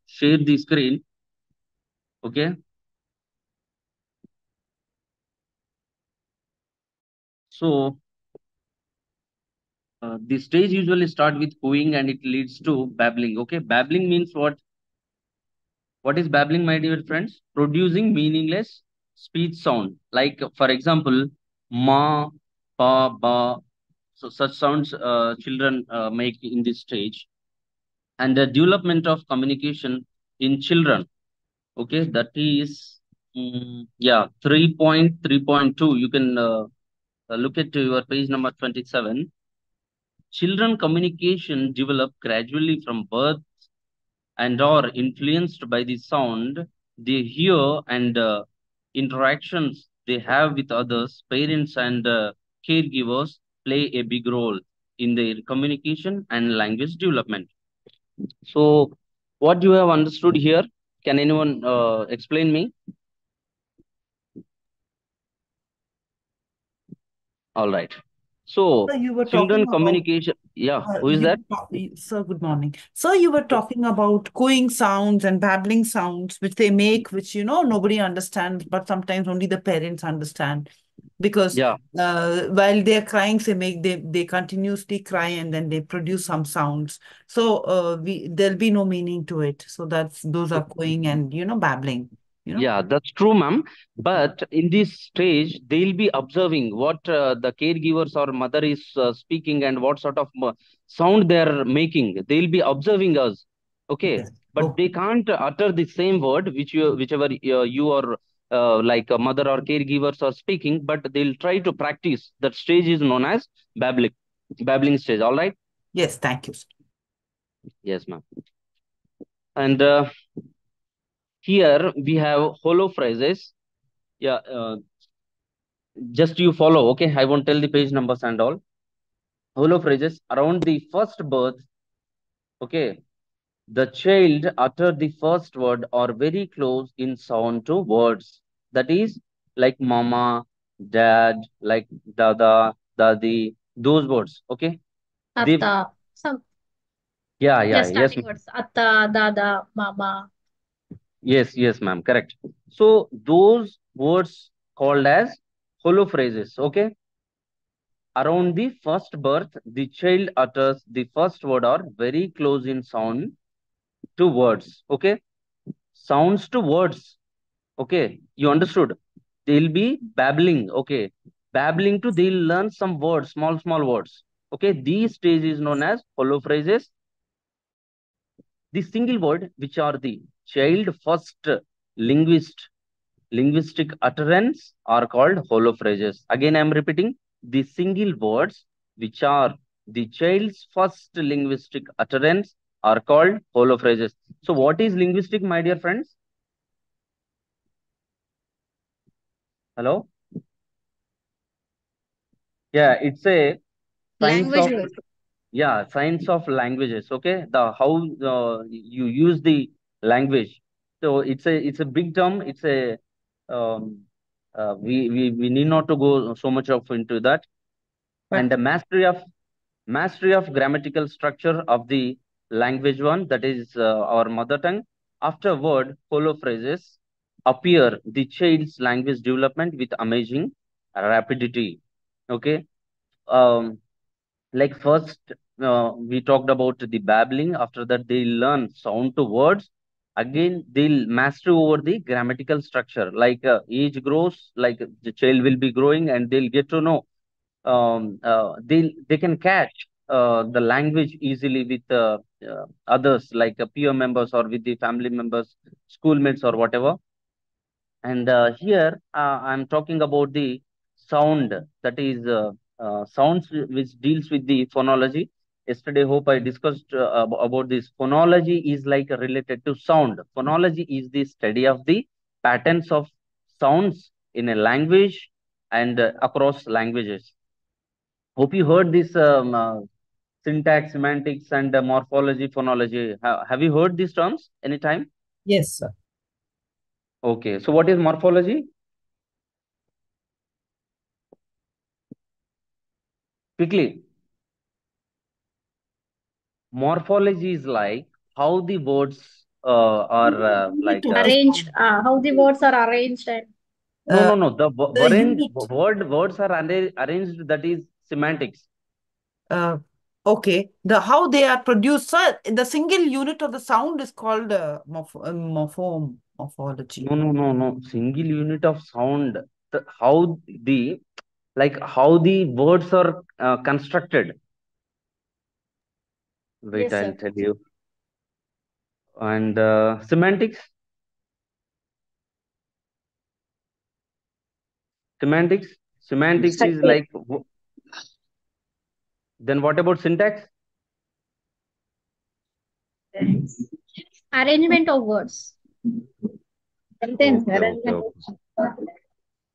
share the screen. Okay. So the stage usually start with cooing and it leads to babbling. Okay. Babbling means what? What is babbling, my dear friends? Producing meaningless speech sound. Like, for example, ma, pa, ba. So such sounds children make in this stage. And the development of communication in children. Okay, that is, yeah, 3.3.2. You can look at your page number 27. Children communication develop gradually from birth and are influenced by the sound they hear and interactions they have with others. Parents and caregivers play a big role in their communication and language development. So, what you have understood here? Can anyone explain me? All right. So, So you were talking children about communication. Yeah, who is that? sir, good morning. So you were talking about cooing sounds and babbling sounds, which they make, which nobody understands, but sometimes only the parents understand, because Yeah, while they're crying, they continuously cry and then they produce some sounds. So we there'll be no meaning to it. So those are cooing and babbling. You know. yeah, that's true, ma'am. But in this stage, they'll be observing what the caregivers or mother is speaking and what sort of sound they're making. They'll be observing us, okay? Yes. But they Okay. can't utter the same word whichever you or like a mother or caregivers are speaking. But they'll try to practice. That stage is known as babbling, babbling stage. All right? Yes. Thank you, sir. Yes, ma'am. And here we have hollow phrases. Yeah, just you follow, okay? I won't tell the page numbers and all. Hollow phrases around the first birth, okay? The child utter the first word or very close in sound to words. That is like mama, dad, like dada, dadi, those words, okay? They, Atta. Some yeah, yeah, just yes, starting words. Atta, dada, mama. yes, yes, ma'am, correct. So those words called as hollow phrases, okay? Around the first birth, the child utters the first word or very close in sound to words. Okay. Sounds to words. Okay. You understood? They'll be babbling. Okay. Babbling to they'll learn some words, small, small words. Okay. These stage is known as hollow phrases. The single word, which are the child first linguist linguistic utterance are called hollow phrases. Again, I am repeating the single words which are the child's first linguistic utterance are called hollow phrases. So, what is linguistic, my dear friends? Hello? Yeah, it's a science of Language. science of languages. Okay, the how you use the language. So it's a big term. It's a um, we need not to go so much of into that. And But the mastery of grammatical structure of the language one, that is our mother tongue. Afterward, hollow phrases appear the child's language development with amazing rapidity. Okay. um, like first we talked about the babbling. After that they learn sound to words. Again they'll master over the grammatical structure. Like age grows, like the child will be growing and they'll get to know, they can catch the language easily with others, like peer members or with the family members, schoolmates or whatever. And here I'm talking about the sound, that is sounds which deals with the phonology. Yesterday, hope I discussed about this. Phonology is like related to sound. Phonology is the study of the patterns of sounds in a language and across languages. Hope you heard this syntax, semantics, and morphology, phonology. Have you heard these terms anytime? yes, sir. Okay, so what is morphology? Quickly, morphology is like how the words. or Unit like of the Arranged, sound. how the words are arranged and no, Uh, no, no. The the unit. words are arranged. That is semantics. Uh, okay. The how they are produced. Sir, the single unit of the sound is called morphology. No, no, no, no. Single unit of sound. How the how the words are constructed. Wait, yes, I'll sir. tell you. And semantics. Semantics. Semantics is Structure. like. Then what about syntax? Arrangement of words. Sentence Okay, okay, arrangement. okay.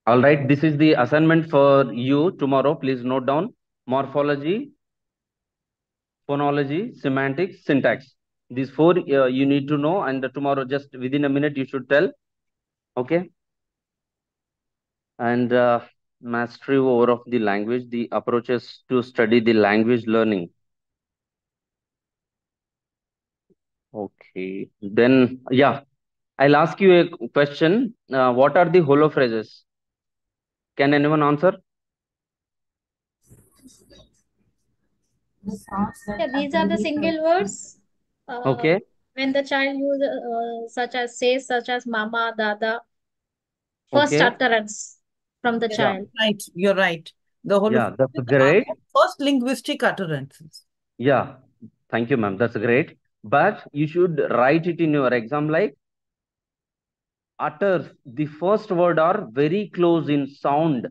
All right. This is the assignment for you tomorrow. Please note down morphology, phonology, semantics, syntax. These four you need to know, and tomorrow, just within a minute, you should tell. Okay. And mastery over of the language, the approaches to study the language learning. Okay. Then, yeah, I'll ask you a question. What are the hollow phrases? Can anyone answer? Yeah, these are the single words. Uh, Okay. when the child uses such as says, such as mama, dada, first Okay. utterance from the Yes, Yeah. child. right. You're right. The Yeah, that's holophonic are great. the first linguistic utterances. Yeah. Thank you, ma'am. That's great. But you should write it in your exam like utters. The first word are very close in sound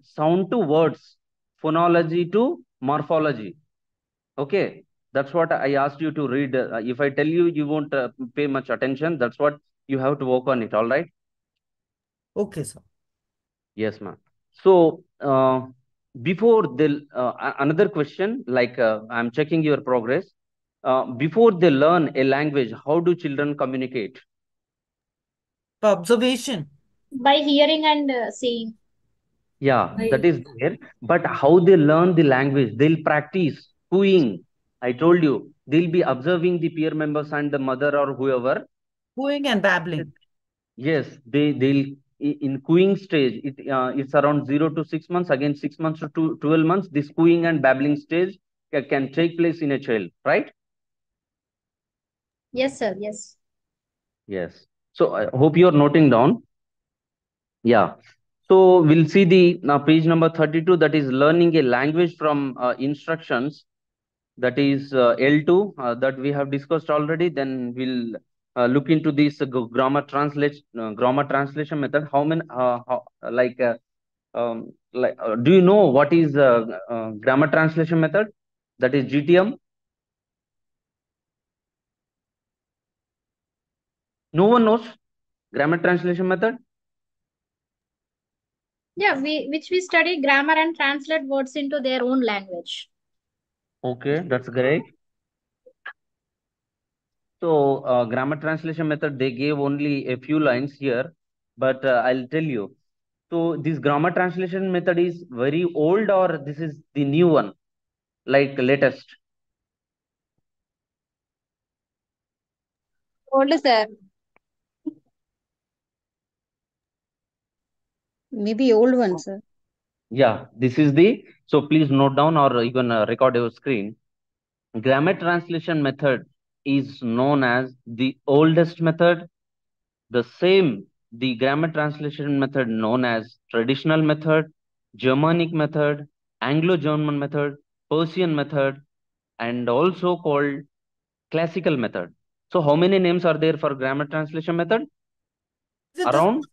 to words, phonology to morphology. Okay. That's what I asked you to read. If I tell you, you won't pay much attention. That's what you have to work on it. All right. Okay, sir. Yes, ma'am. So, before the another question, like I'm checking your progress. Before they learn a language, how do children communicate? Observation. By hearing and seeing. Yeah, that is there. But how they learn the language? They'll practice cooing. I told you, they'll be observing the peer members and the mother or whoever. Cooing and babbling. Yes, they'll in cooing stage. It's around 0 to 6 months. Again, 6 months to 12 months. This cooing and babbling stage can take place in a child, right? Yes, sir. Yes. Yes. So I hope you're noting down. Yeah. So we'll see the page number 32. That is learning a language from instructions. That is L2 that we have discussed already. Then we'll look into this grammar translation method. How many do you know what is grammar translation method? That is GTM. No one knows grammar translation method. Yeah, we study grammar and translate words into their own language. Okay, that's great. So grammar translation method, they gave only a few lines here, but I'll tell you. So this grammar translation method is very old, or this is the new one, like latest? Old, sir. Maybe old one, sir. Yeah, this is the, so please note down or even record your screen. Grammar translation method is known as the oldest method. The same, the grammar translation method known as traditional method, Germanic method, Anglo-German method, Persian method, and also called classical method. So how many names are there for grammar translation method? Is it the Around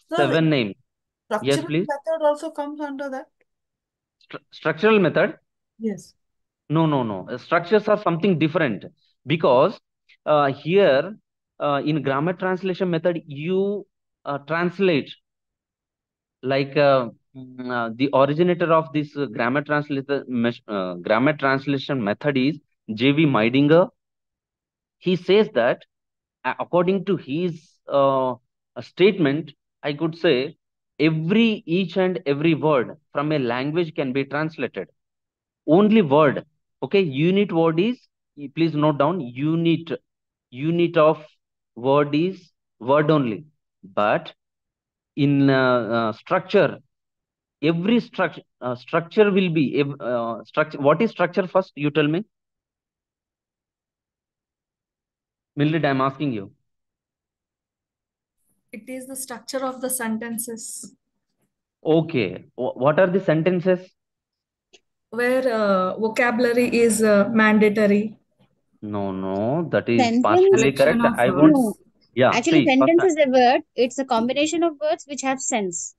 sir, 7 names. Yes, structural please. method also comes under that? Structural method? Yes. No, no, no. Structures are something different because here in grammar translation method, you translate like the originator of this grammar translation method is J.V. Meidinger. He says that according to his statement, I could say each and every word from a language can be translated. Only word. Okay, unit word is, please note down, unit of word is word only. But in structure, every structure will be structure. What is structure first? You tell me. Mildred, I'm asking you. It is the structure of the sentences Okay. What are the sentences? where vocabulary is mandatory. No, that is Sentence? partially Selection correct. of I won't. No. words. Yeah, Actually, see, first. sentence is a word. It's a combination of words which have sense.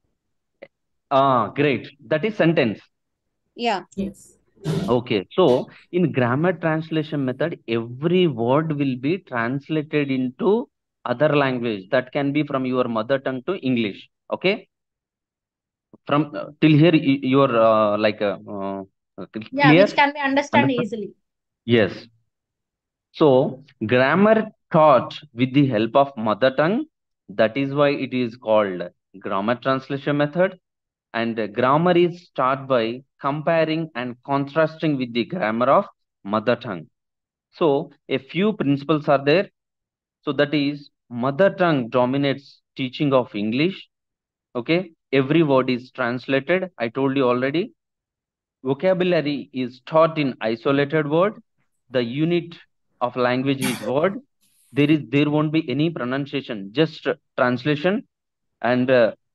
Great. That is sentence. Yeah. Yes. Okay. So in grammar translation method, every word will be translated into other language. That can be from your mother tongue to English. Okay. From till here, you're like Yeah, clear? which can be understand Understand? easily. Yes. So grammar taught with the help of mother tongue. That is why it is called grammar translation method. And grammar is taught by comparing and contrasting with the grammar of mother tongue. So a few principles are there. So that is mother tongue dominates teaching of English. Okay. Every word is translated. I told you already. Vocabulary is taught in isolated word. The unit of language is word. There won't be any pronunciation, just translation. And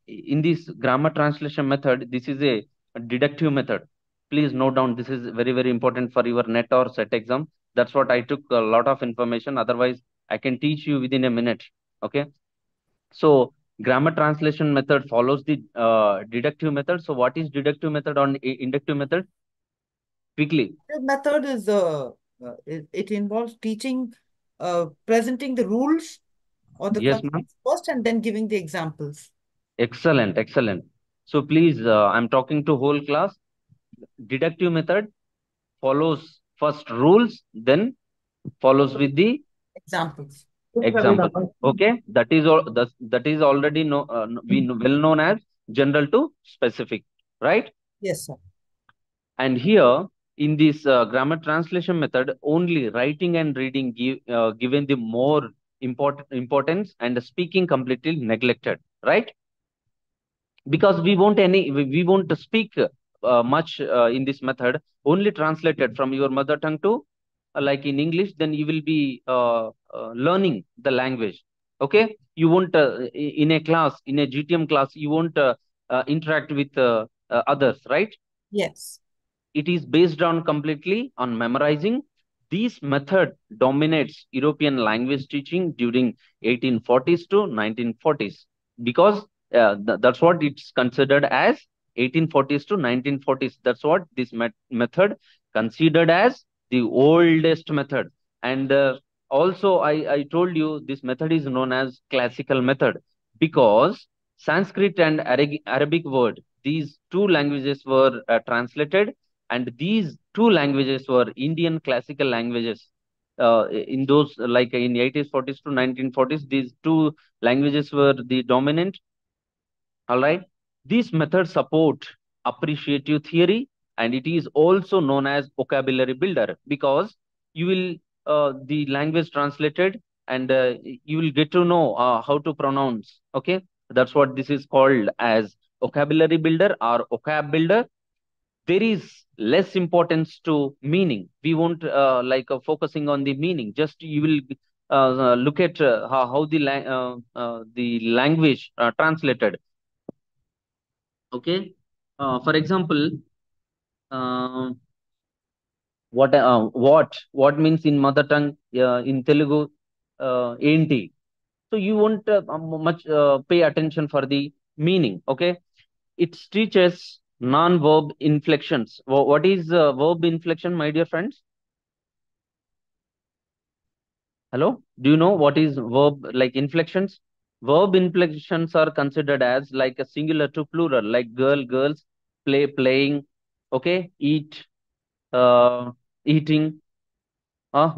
in this grammar translation method, this is a deductive method. Please note down, this is very, very important for your net or set exam. That's what I took a lot of information. Otherwise, I can teach you within a minute. Okay. So grammar translation method follows the deductive method. So what is deductive method on inductive method? Quickly. The method is it involves teaching, presenting the rules or the Yes, ma'am. concepts first, and then giving the examples. Excellent, excellent. So please, I'm talking to whole class. Deductive method follows first rules, then follows with the Examples. example. Okay, that is all. That is already well known as general to specific, right? Yes, sir. And here in this grammar translation method, only writing and reading given the more importance, and speaking completely neglected, right? Because we won't speak much in this method, only translated from your mother tongue to like in English, then you will be learning the language. Okay, you won't in a class, in a GTM class, you won't interact with others, right? Yes. It is based on completely on memorizing. This method dominates European language teaching during 1840s to 1940s, because that's what it's considered as 1840s to 1940s. That's what this method considered as the oldest method. And also, I told you this method is known as classical method because Sanskrit and Arabic word, these two languages were translated, and these two languages were Indian classical languages. In those, like in 1840s to 1940s, these two languages were the dominant. All right. These methods support appreciative theory, and it is also known as vocabulary builder because you will the language translated, and you will get to know how to pronounce. Okay, that's what this is called as vocabulary builder or vocab builder. There is less importance to meaning. We won't focusing on the meaning. Just you will look at how the language translated. Okay. For example, uh, what means in mother tongue in Telugu enti. So you won't much pay attention for the meaning. Okay. It teaches non-verb inflections. What is verb inflection, my dear friends? Hello? Do you know what is verb like inflections? Verb inflections are considered as like a singular to plural, like girl, girls, play, playing, okay, eat, eating.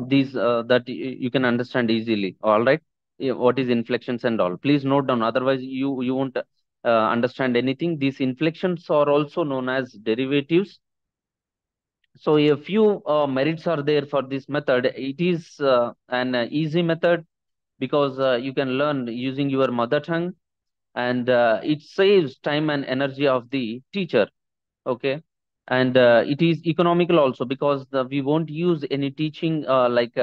These that you can understand easily. All right. Yeah, what is inflections and all? Please note down. Otherwise, you won't understand anything. These inflections are also known as derivatives. So a few merits are there for this method. It is an easy method. because you can learn using your mother tongue, and it saves time and energy of the teacher. Okay. And it is economical also, because we won't use any teaching like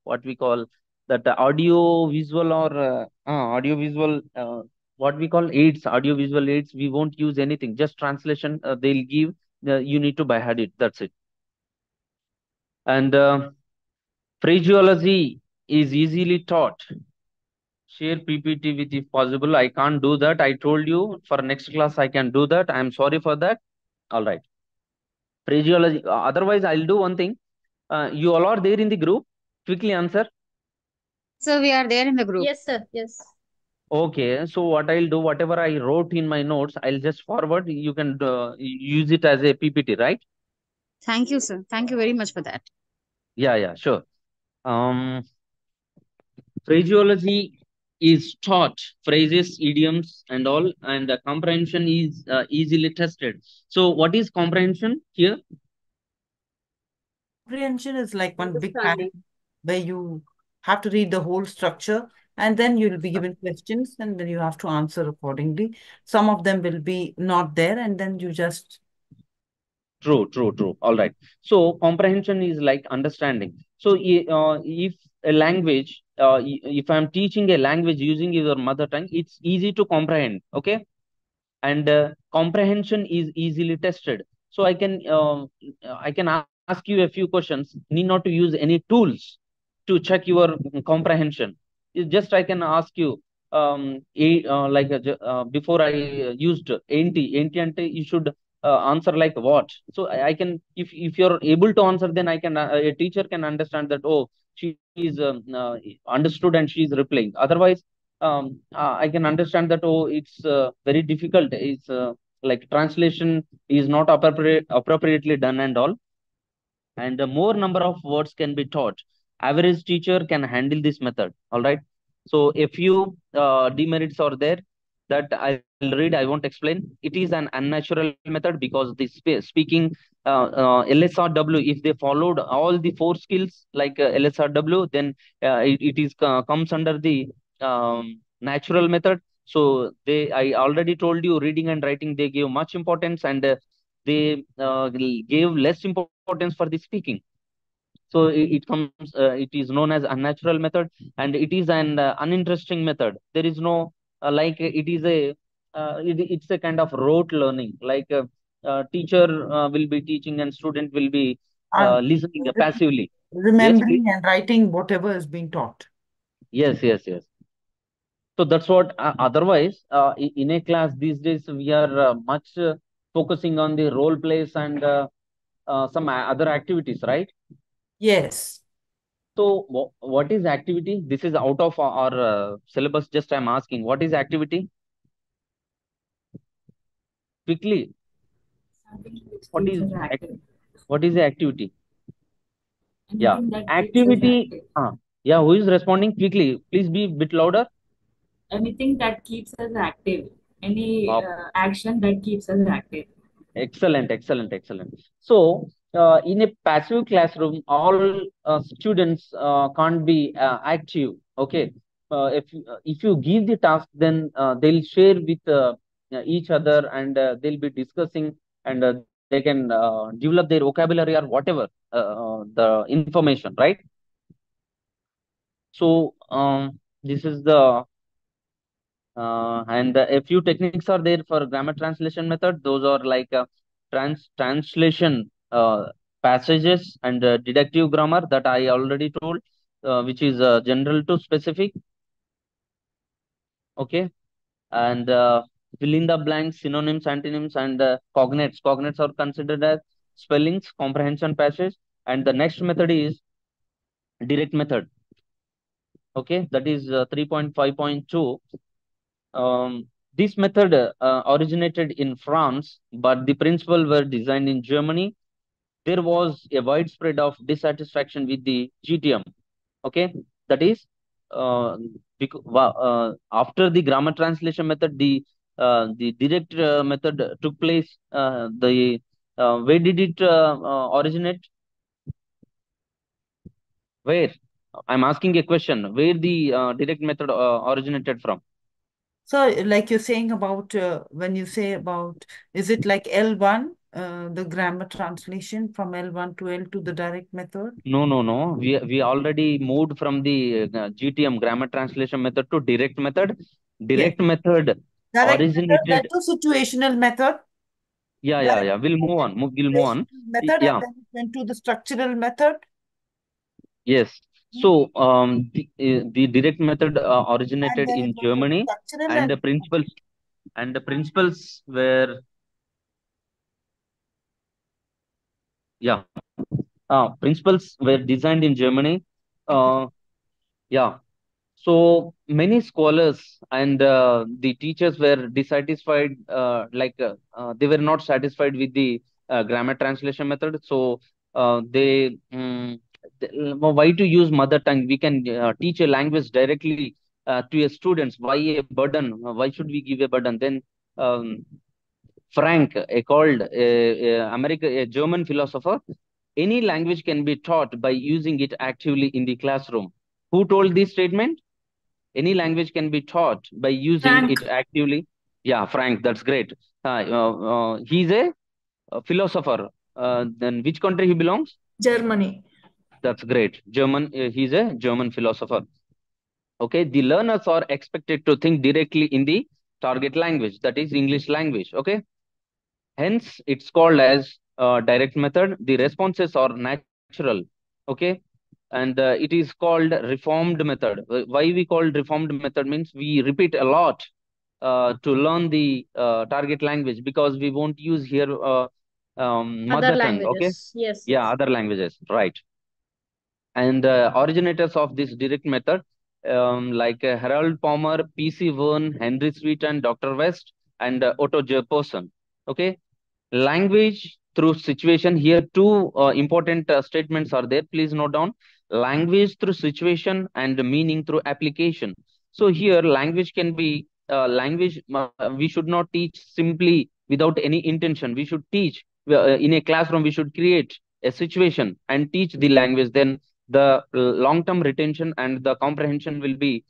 what we call that audio visual, or audio visual, what we call aids, audio visual aids. We won't use anything, just translation they'll give. You need to by heart it, that's it. And phraseology is easily taught. Share PPT with if possible. I can't do that. I told you for next class I can do that. I'm sorry for that. All right. Phraseology. Otherwise, I'll do one thing. You all are there in the group. Quickly answer. So we are there in the group. Yes, sir. Yes. Okay. So what I'll do, whatever I wrote in my notes, I'll just forward. You can use it as a PPT, right? Thank you, sir. Thank you very much for that. Yeah, yeah, sure. Um, Phraseology is taught, phrases, idioms, and all, and comprehension is easily tested. So, what is comprehension here? Comprehension is like one big Understanding. pattern where you have to read the whole structure, and then you'll be given questions and then you have to answer accordingly. Some of them will be not there, and then you just True, true, true. All right. So comprehension is like understanding. So if a language, if I'm teaching a language using your mother tongue, it's easy to comprehend. Okay. And comprehension is easily tested. So I can ask you a few questions. Need not to use any tools to check your comprehension. Just I can ask you before I used enti ante, you should answer like what. So I can, if you're able to answer, then I can a teacher can understand that, oh, she is understood and she is replying. Otherwise, I can understand that, oh, it's very difficult. It's like translation is not appropriately done and all, and more number of words can be taught. Average teacher can handle this method. All right. So a few demerits are there that I'll read. I won't explain. It is an unnatural method because the speaking LSRW, if they followed all the four skills like LSRW, then it is comes under the natural method. So I already told you, reading and writing they give much importance, and they gave less importance for the speaking. So it comes, it is known as unnatural method, and it is an uninteresting method. There is no like it is a it's a kind of rote learning, like teacher will be teaching and student will be are listening passively. Yes, please. remembering and writing whatever is being taught. Yes, yes, yes. So that's what. Otherwise, in a class these days, we are much focusing on the role plays and some other activities, right? Yes. So, what is activity? This is out of our syllabus. Just I'm asking, what is activity? Quickly, Something which what keeps is us active. what is the activity? Yeah, Anything that keeps us activity. active. Yeah, who is responding quickly? Please be a bit louder. Anything that keeps us active. Any Uh, action that keeps us active. Excellent, excellent, excellent. So, in a passive classroom, all students can't be active. Okay, if you give the task, then they'll share with each other, and they'll be discussing, and they can develop their vocabulary or whatever the information, right? So, this is the and a few techniques are there for grammar translation method. Those are like translation passages and deductive grammar that I already told, which is general to specific. Okay, and fill in the blanks, synonyms, antonyms, and cognates. Cognates are considered as spellings, comprehension passage, and the next method is direct method. Okay, that is 3.5.2. This method originated in France, but the principles were designed in Germany. There was a widespread of dissatisfaction with the GTM. Okay, that is after the grammar translation method, the direct method took place. The Where did it originate? Where? I'm asking a question. Where the direct method originated from? So, like you're saying about when you say about, is it like L1, the grammar translation from L1 to L2, the direct method? No, no, no. We already moved from the GTM, grammar translation method, to direct method. Yes. Direct method Direct method, originated. that to situational method. Yeah. We'll move on. We'll move on. Method, Yeah. and then it went to the structural method. Yes. So the direct method And originated then it in went to Germany, structural and and the principles were, yeah, principles were designed in Germany. okay. Yeah. So many scholars and the teachers were dissatisfied, they were not satisfied with the grammar translation method. So why to use mother tongue? We can teach a language directly to a students. Why a burden? Why should we give a burden? Then um, Frank, a German philosopher, any language can be taught by using it actively in the classroom. Who told this statement? Any language can be taught by using Frank, it actively. Yeah, Frank, that's great. He's a philosopher. Then which country he belongs? Germany. That's great. German. He's a German philosopher. Okay, the learners are expected to think directly in the target language, that is English language. Okay, hence it's called as direct method. The responses are natural. Okay, and it is called reformed method. Why we call reformed method means we repeat a lot to learn the target language, because we won't use here Other mother tongue. Okay, languages. Yes, yeah, yes. other languages, right? And originators of this direct method, like Harold Palmer, P.C. Verne, Henry Sweet, and Dr. West, and Otto Jefferson. Okay, language through situation. Here two important statements are there, please note down. Language through situation and meaning through application. So here language can be we should not teach simply without any intention. We should teach in a classroom. We should create a situation and teach the language. Then the long term retention and the comprehension will be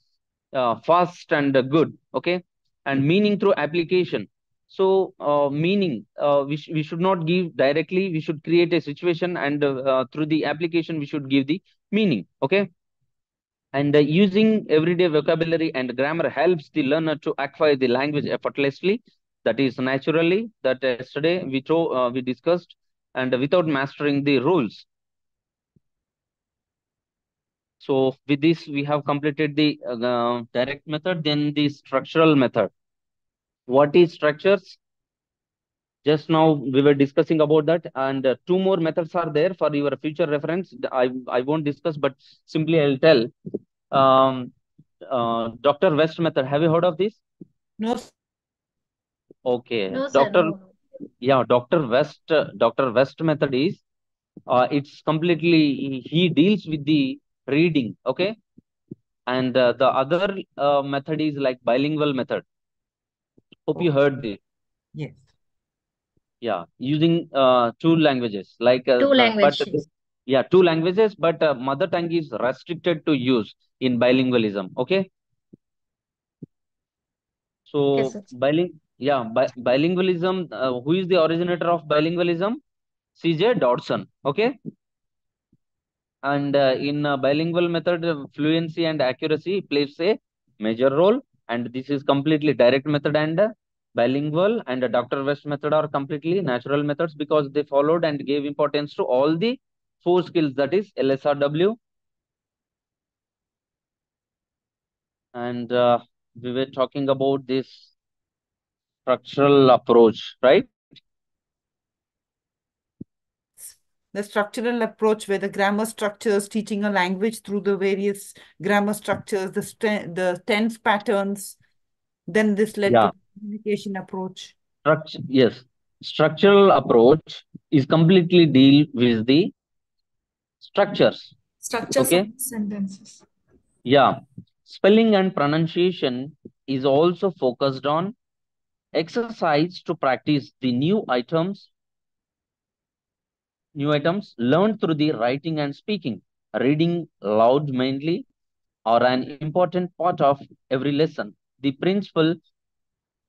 fast and good. Okay, and meaning through application. So meaning, we should not give directly. We should create a situation, and through the application we should give the meaning. Okay, and using everyday vocabulary and grammar helps the learner to acquire the language effortlessly, that is naturally, that yesterday we discussed, and without mastering the rules. So with this, we have completed the direct method. Then the structural method. What is structures? Just now we were discussing about that, and two more methods are there for your future reference. I won't discuss, but simply I'll tell. Um, Dr. West method. Have you heard of this? No, Okay, No, sir, no, no. Yeah, Dr. West method is it's completely, he deals with the reading. Okay, and the other method is like bilingual method. Hope you heard this. yes. Yeah, using two languages, like Two languages. yeah, two languages, but mother tongue is restricted to use in bilingualism. Okay, Okay, so sir. bilingualism. Who is the originator of bilingualism? C.J. Dodson. Okay, and in bilingual method, fluency and accuracy plays a major role, and this is completely direct method, and bilingual and Dr. West method are completely natural methods, because they followed and gave importance to all the four skills, that is LSRW. And we were talking about this structural approach, right? The structural approach where the grammar structures, teaching a language through the various grammar structures, the tense patterns, then this led to Yeah, the communication approach. yes. Structural approach is completely deal with the structures. Structures of Okay. sentences. Yeah. Spelling and pronunciation is also focused on exercise to practice the new items learned through the writing and speaking. reading loud mainly, are an important part of every lesson. The principle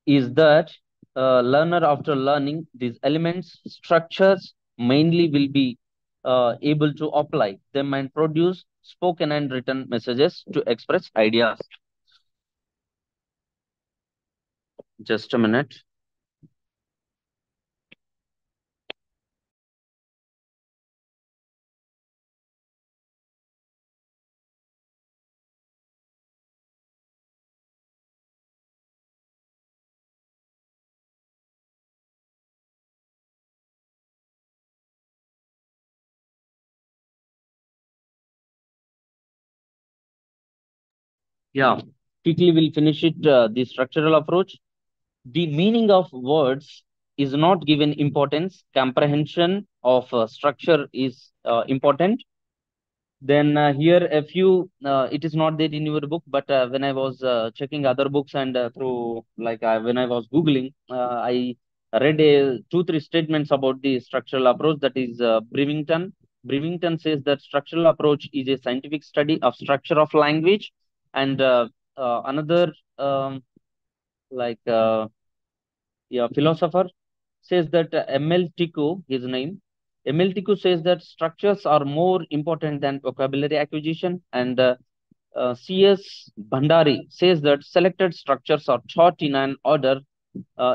is that learner after learning these elements, structures mainly will be able to apply them and produce spoken and written messages to express ideas. Just a minute. Yeah, quickly we'll finish it. The structural approach. The meaning of words is not given importance. Comprehension of structure is important. Then here a few, it is not there in your book, but when I was checking other books and through like when I was Googling, I read two, three statements about the structural approach. That is Brivington. Brivington says that structural approach is a scientific study of structure of language. And another like yeah, philosopher says that ML Tiku, his name, ML Tiku says that structures are more important than vocabulary acquisition. And CS Bhandari says that selected structures are taught in an order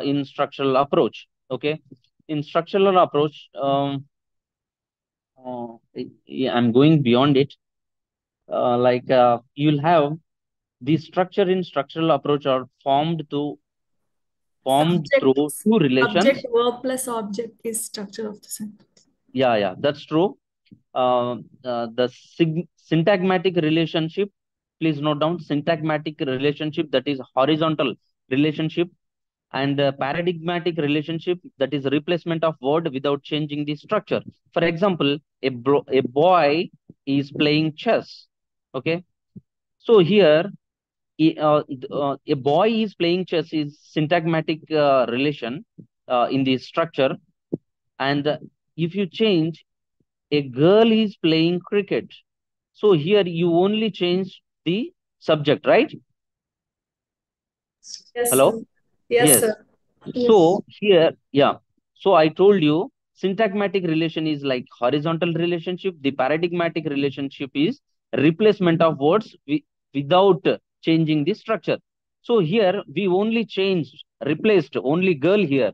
in structural approach. Okay, in structural approach, yeah, I'm going beyond it. You'll have the structure in structural approach are formed through two relations. Subject, verb plus object is structure of the sentence. Yeah, that's true. The syntagmatic relationship, please note down syntagmatic relationship, that is horizontal relationship, and paradigmatic relationship, that is replacement of word without changing the structure. For example, a boy is playing chess. Okay, so here a boy is playing chess is syntagmatic relation in the structure. And if you change a girl is playing cricket, so here you only change the subject, right? Yes, Hello? sir. Yes, Yes. sir. So here, yeah. So I told you syntagmatic relation is like horizontal relationship. The paradigmatic relationship is replacement of words without changing the structure. So here we only changed, replaced only girl here,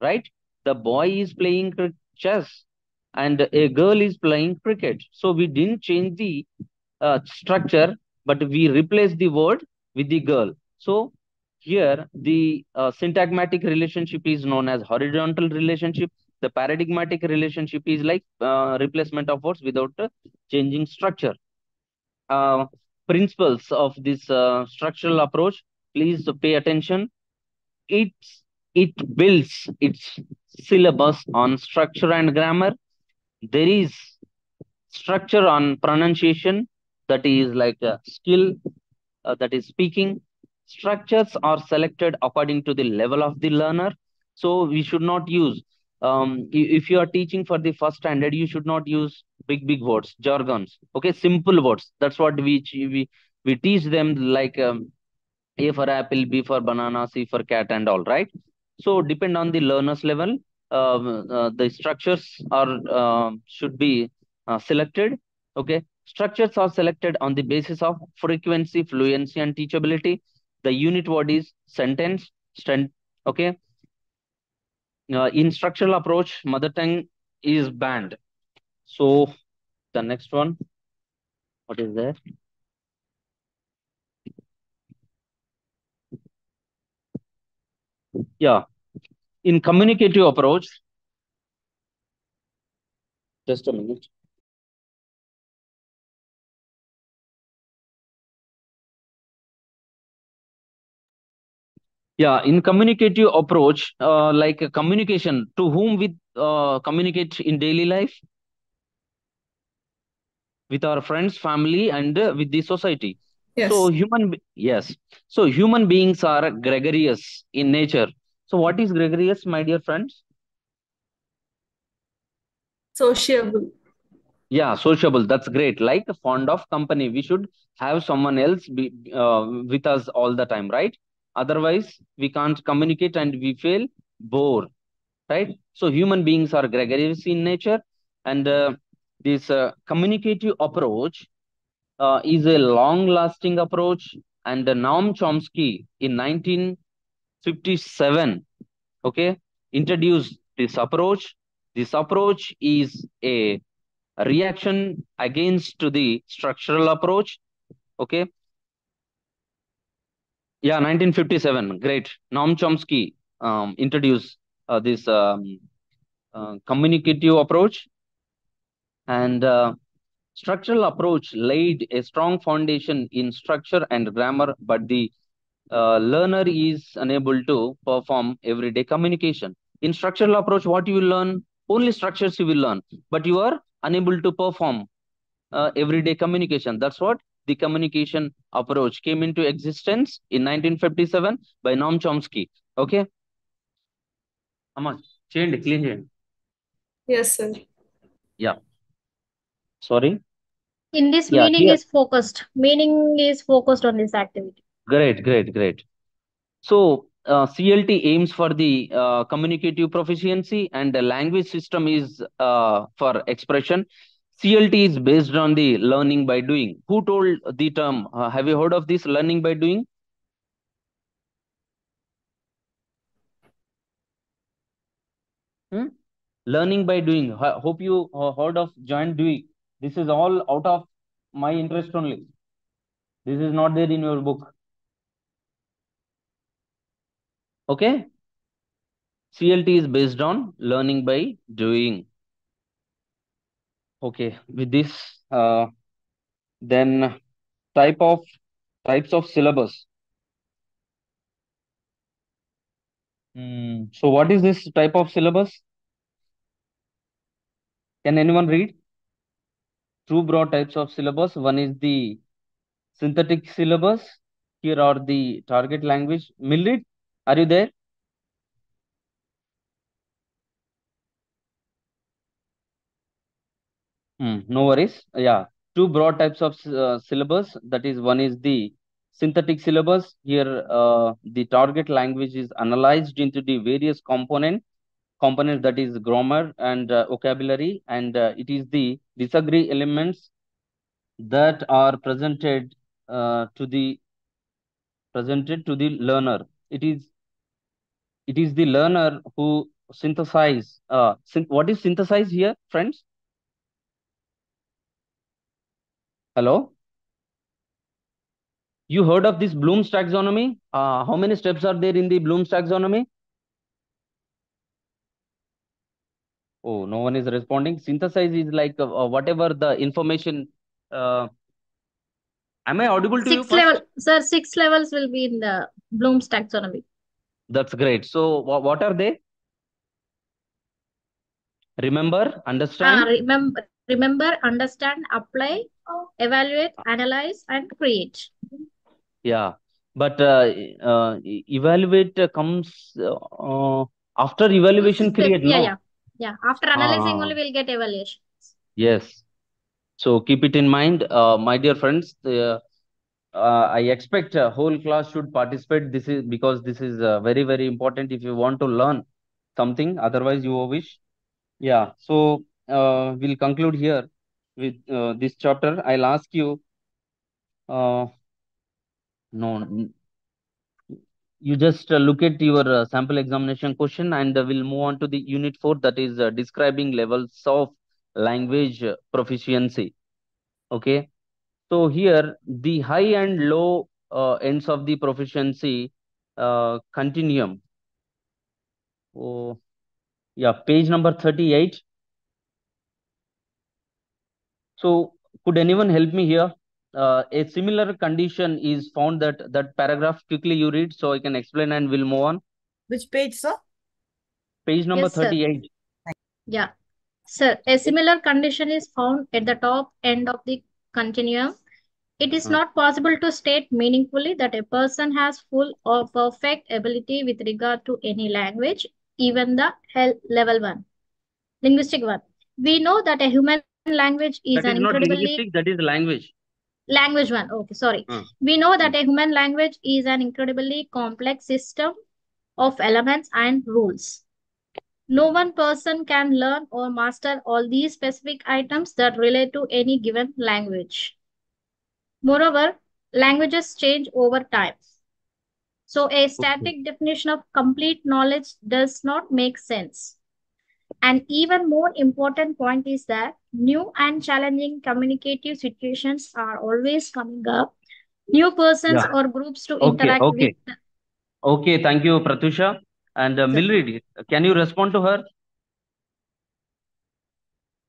right? The boy is playing chess and a girl is playing cricket. So we didn't change the structure, but we replace the word with the girl. So here the syntagmatic relationship is known as horizontal relationship. The paradigmatic relationship is like replacement of words without changing structure. Uh, Principles of this structural approach, please pay attention. It's it builds its syllabus on structure and grammar. There is structure on pronunciation, that is like a skill, that is speaking. Structures are selected according to the level of the learner. So we should not use, if you are teaching for the first standard, you should not use big words, jargons. Okay, simple words. That's what we teach them, like A for apple, B for banana, C for cat, and all, right? So depend on the learner's level. The structures are should be selected. Okay, structures are selected on the basis of frequency, fluency, and teachability. The unit word is sentence. Okay, in structural approach, mother tongue is banned. So the next one, what is there? Yeah, in communicative approach, just a minute. Yeah, in communicative approach, like communication, to whom we communicate in daily life, with our friends, family, and with the society. Yes. Yes. So human beings are gregarious in nature. So what is gregarious, my dear friends? Sociable. Yeah, sociable. That's great. Like fond of company. We should have someone else be with us all the time, right? Otherwise, we can't communicate and we feel bored, right? So human beings are gregarious in nature, and this communicative approach is a long-lasting approach. And Noam Chomsky in 1957, okay, introduced this approach. This approach is a reaction against to the structural approach. Okay, yeah, 1957. Great. Noam Chomsky introduced this communicative approach, and structural approach laid a strong foundation in structure and grammar, but the learner is unable to perform everyday communication. In structural approach, what you will learn? Only structures you will learn, but you are unable to perform everyday communication. That's what the communication approach came into existence in 1957 by Noam Chomsky. Okay, Amma, change, clean change. Yes, sir. Yeah, sorry. In this, Yeah, meaning here. is focused. Meaning is focused on this activity. Great, great, great. So CLT aims for the communicative proficiency, and the language system is for expression. CLT is based on the learning by doing. Who told the term? Have you heard of this learning by doing? Hmm? Learning by doing. Hope you heard of John Dewey. This is all out of my interest only. This is not there in your book. Okay. CLT is based on learning by doing. Okay. With this, then types of syllabus. So what is this type of syllabus? Can anyone read? Two broad types of syllabus. One is the synthetic syllabus. Here are the target language. Mildred, are you there? No worries. Yeah, two broad types of syllabus. That is, one is the synthetic syllabus. Here, the target language is analyzed into the various components, that is grammar and vocabulary, and it is the disagree elements that are presented to the learner. It is the learner who synthesize. What is synthesize here, friends? Hello. You heard of this Bloom's taxonomy? How many steps are there in the Bloom's taxonomy? Oh, no one is responding. Synthesize is like whatever the information. Uh, am I audible to you Six first? level, sir, 6 levels will be in the Bloom's taxonomy. That's great. So, what are they? Remember, understand. Remember, understand, apply, evaluate, analyze, and create. Yeah, but evaluate comes after evaluation. Create, Yeah, no? yeah, yeah. After analyzing only, we'll get evaluation. Yes. So keep it in mind, my dear friends. I expect whole class should participate. This is because this is very, very important if you want to learn something. Otherwise, you wish. Yeah. So we'll conclude here with this chapter. I'll ask you. No, you just look at your sample examination question, and we'll move on to the unit 4, that is describing levels of language proficiency. Okay. So here the high and low ends of the proficiency continuum. Oh, yeah, page number 38. So could anyone help me here? A similar condition is found, that paragraph quickly you read so I can explain and we'll move on. Which page, sir? Page number Yes, sir. 38. Yeah. Sir, a similar condition is found at the top end of the continuum. It is not possible to state meaningfully that a person has full or perfect ability with regard to any language, even the level 1, linguistic one. We know that a human language is That an is not incredibly linguistic, that is language. language one. Okay, sorry. We know that a human language is an incredibly complex system of elements and rules. No one person can learn or master all these specific items that relate to any given language. Moreover, languages change over time. So a static definition of complete knowledge does not make sense. An even more important point is that new and challenging communicative situations are always coming up. New persons Yeah. or groups to Okay, interact with. okay. Thank you, Pratusha. And Milred, can you respond to her?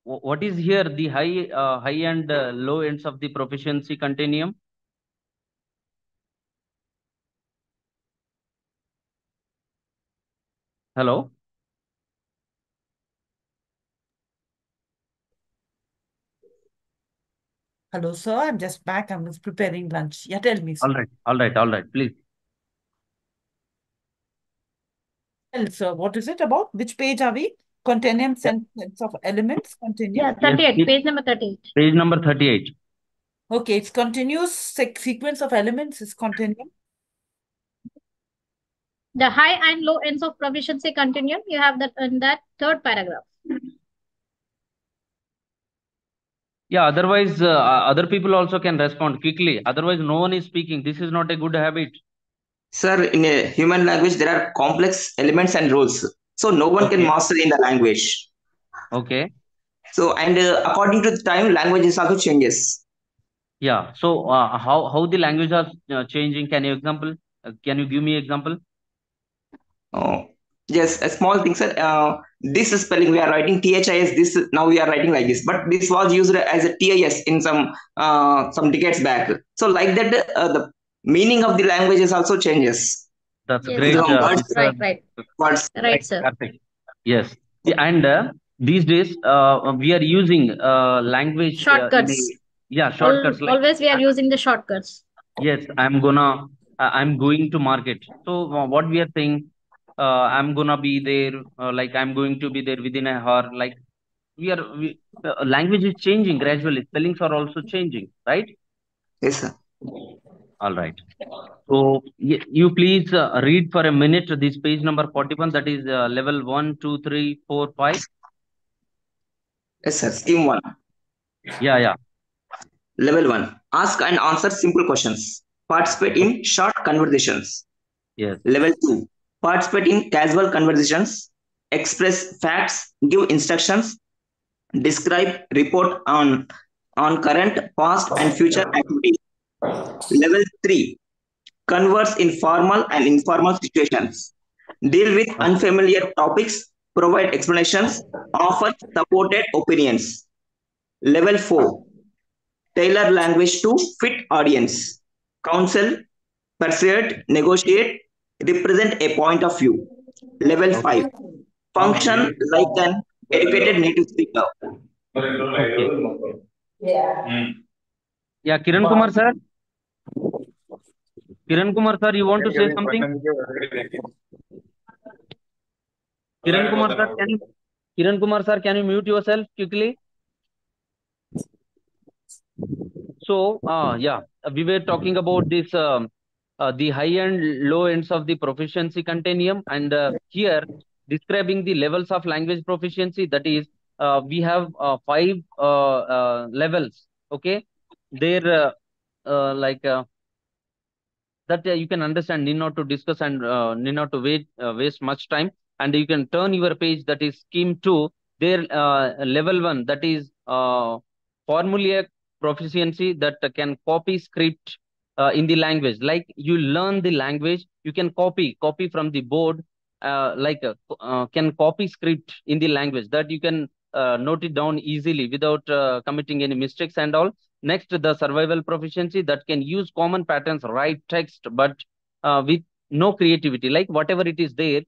What is here the high and low ends of the proficiency continuum? Hello? Hello, sir. I'm just back. I was preparing lunch. Yeah, tell me, sir. All right. Please. Well, sir, what is it about? Which page are we? Continuum sentence of elements. Continuum. Yeah, 38. Yes, Page number 38. Page number 38. Okay, it's continuous sequence of elements is continuum. The high and low ends of proficiency continuum, you have that in that third paragraph. Yeah, otherwise other people also can respond quickly. Otherwise, no one is speaking. This is not a good habit. Sir, in a human language, there are complex elements and rules. So no one can master in the language. Okay. So, and according to the time, languages also changes. Yeah. So how the language are changing? Can you example? Can you give me example? Oh, yes, a small thing, sir. This spelling we are writing THIS. This now we are writing like this, but this was used as a TIS in some decades back. So like that, the meaning of the languages also changes. That's Yes, great. Words, right. words. Right, sir. Perfect. Yes. Yeah, and these days we are using language Shortcuts. shortcuts. Like Always we are using the shortcuts. yes, I'm going to market. So what we are saying, I'm gonna be there. Like I'm going to be there within an hour. Like language is changing gradually. Spellings are also changing, right? Yes, sir. All right. So you please read for a minute this page number 41. That is level 1, 2, 3, 4, 5. Yes, sir. Scheme 1. Yeah. Level 1. Ask and answer simple questions. Participate in short conversations. Yes. Level 2. Participate in casual conversations. Express facts. Give instructions. Describe, report on current, past, and future activities. Level 3. Converse in formal and informal situations. Deal with unfamiliar topics. Provide explanations. Offer supported opinions. Level 4. Tailor language to fit audience. Counsel, persuade, negotiate, represent a point of view. Level 5. Function like an educated native speaker. Okay. Yeah, Kiran Kumar sir. Kiran Kumar sir, you want to say something? Kiran Kumar sir, can you mute yourself quickly? So, we were talking about this, the high and low ends of the proficiency continuum, and here describing the levels of language proficiency. That is, we have 5 levels. Okay, there, like that you can understand. Need not to discuss and need not to waste much time. And you can turn your page. That is scheme 2. There, level 1. That is formulaic proficiency that can copy script in the language. Like you learn the language, you can copy from the board. Can copy script in the language that you can note it down easily without committing any mistakes and all. Next, the survival proficiency that can use common patterns, write text, but with no creativity. Like whatever it is there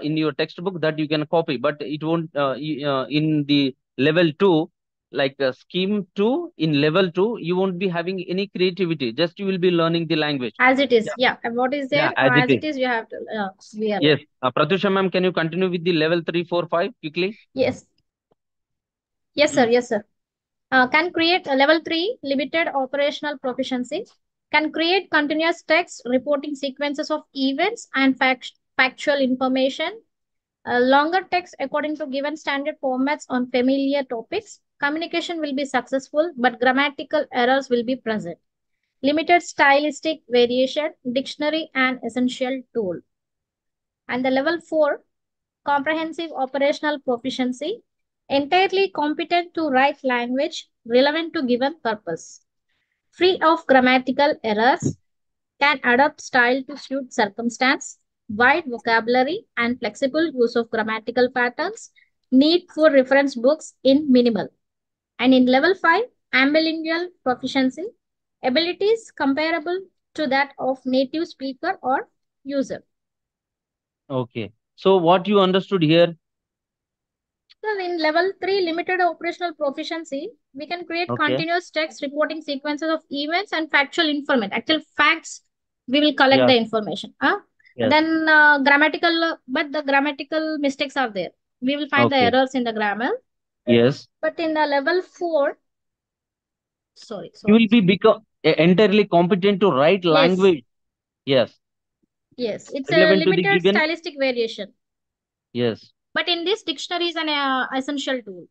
in your textbook that you can copy, but it won't in the level 2, like scheme 2, in level 2, you won't be having any creativity. Just you will be learning the language. As it is. Yeah. And what is there? As it is, you have to. Yes. Pratusha ma'am, can you continue with the level 3, 4, 5 quickly? Yes. Yes, sir. Can create a level 3 limited operational proficiency, can create continuous text reporting sequences of events and factual information, longer text according to given standard formats on familiar topics. Communication will be successful, but grammatical errors will be present. Limited stylistic variation, dictionary and essential tool. And the level 4, comprehensive operational proficiency, entirely competent to write language relevant to given purpose, free of grammatical errors, can adapt style to suit circumstance, wide vocabulary and flexible use of grammatical patterns, need for reference books in minimal. And in level 5, ambilingual proficiency, abilities comparable to that of native speaker or user. Okay. So what you understood here? So in level 3, limited operational proficiency, we can create Okay. continuous text reporting sequences of events and factual information. Actual facts, we will collect Yeah. the information. Yes. Then grammatical, but the grammatical mistakes are there. We will find the Okay. errors in the grammar. Yes. But in the level 4, sorry. You will be entirely competent to write Yes, language. Yes. yes. It's a Relevant to the limited given. stylistic variation. Yes. But in this, dictionary is an essential tool.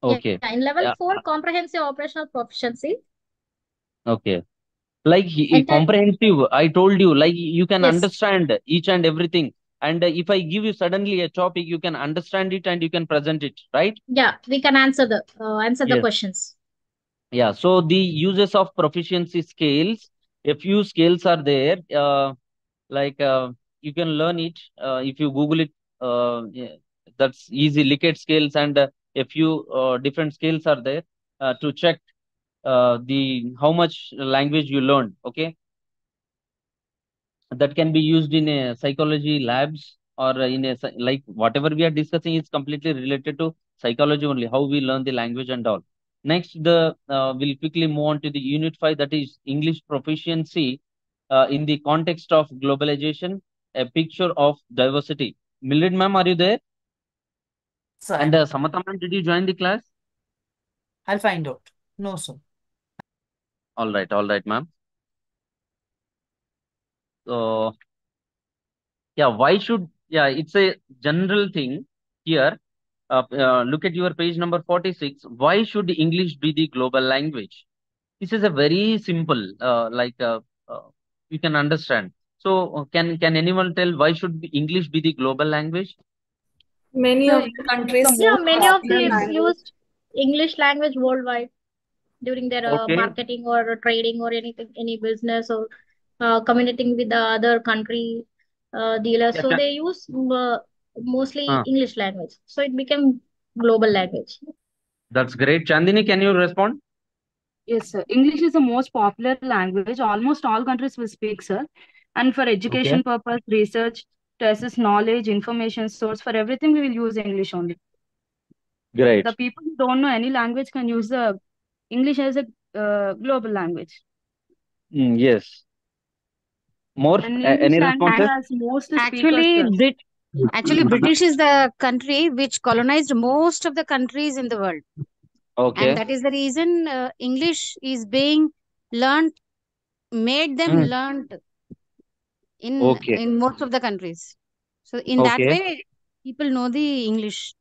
Okay. Yeah, in level Yeah. 4, comprehensive operational proficiency. Okay. Like Entire, comprehensive, I told you, like you can yes, understand each and everything. And if I give you suddenly a topic, you can understand it and you can present it, right? yeah, we can answer the Yes. questions. Yeah. So the uses of proficiency scales, a few scales are there. Like you can learn it if you Google it. Yeah, that's easy. Likert scales and a few different scales are there to check the how much language you learned. Okay, that can be used in a psychology labs or in a like whatever we are discussing is completely related to psychology only, how we learn the language and all. Next, the we'll quickly move on to the unit 5, that is English proficiency in the context of globalization, a picture of diversity. Mildred ma'am, are you there? So And Samantha ma'am, did you join the class? I'll find out. No, sir. All right ma'am. So yeah, why should, yeah, it's a general thing here. Look at your page number 46. Why should English be the global language? This is a very simple, you can understand. So, can anyone tell why should English be the global language? Many So of the English is the countries Yeah, most many of popular them language. used English language worldwide during their Okay, marketing or trading or anything, any business or communicating with the other country dealers. yeah, So they use mostly uh, English language. So it became global language. that's great. Chandini, can you respond? Yes, sir. English is the most popular language. Almost all countries will speak, sir. And for Okay, education purpose, research, to assess knowledge, information source, for everything we will use English only. The great. people who don't know any language can use the English as a global language. Yes. More? And English Any language responses? has most speakers, Actually, sir. British is the country which colonized most of the countries in the world, and Okay. that is the reason English is being learned, made them Mm, learned okay. in most of the countries. So in that Okay. way, people know the English.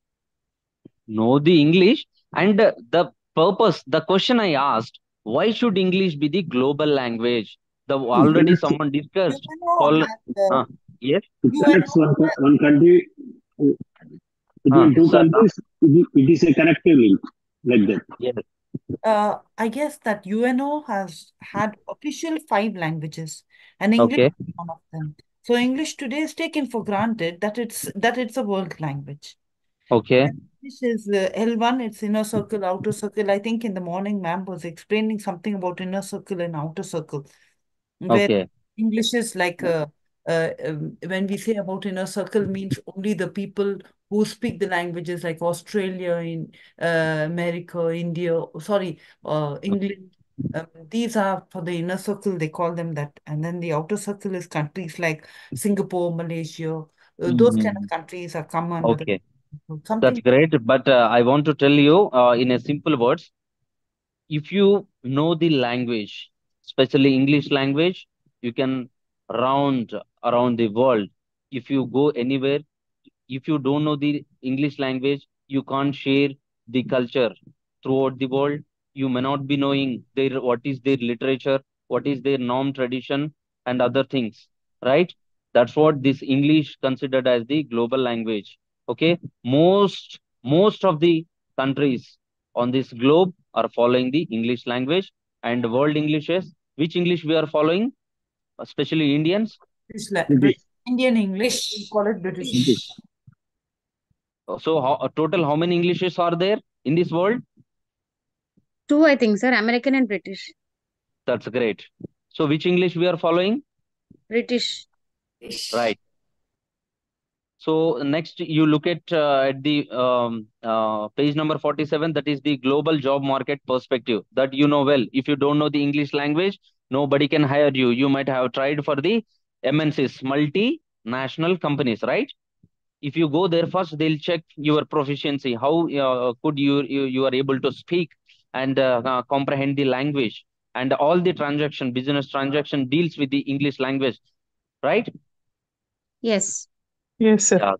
Know the English and the purpose. The question I asked, why should English be the global language? The already someone discussed. UNO Call. has Yes. It connects UNO one country between two Sir. countries. It is a connective link like that. Yes. I guess that UNO has had official 5 languages, and English Okay. is one of them. So English today is taken for granted that it's a world language. Okay. And English is L1, it's inner circle, outer circle. I think in the morning, ma'am was explaining something about inner circle and outer circle, where Okay. English is like when we say about inner circle means only the people who speak the languages like Australia, in America, India, sorry, England. These are for the inner circle, they call them that. And then the outer circle is countries like Singapore, Malaysia. Those kind of Mm, countries are come under the. okay. So That's something. great. But I want to tell you in a simple words, if you know the language, especially English language, you can round around the world. If you go anywhere, if you don't know the English language, you can't share the culture throughout the world. You may not be knowing their what is their literature, what is their norm, tradition, and other things, right? That's what this English considered as the global language. Okay, most of the countries on this globe are following the English language and world Englishes. Which English we are following, especially Indians? British. Indian English. We call it British English. British. So, total how many Englishes are there in this world? Two, I think, sir. American and British. That's great. So, which English we are following? British. Right. So, next you look at the page number 47. That is the global job market perspective. That you know well. If you don't know the English language, nobody can hire you. You might have tried for the MNCs, multinational companies, right? If you go there first, they'll check your proficiency. How could you are able to speak and comprehend the language, and all the transaction, business transaction deals with the English language, right? Yes. Yes, sir.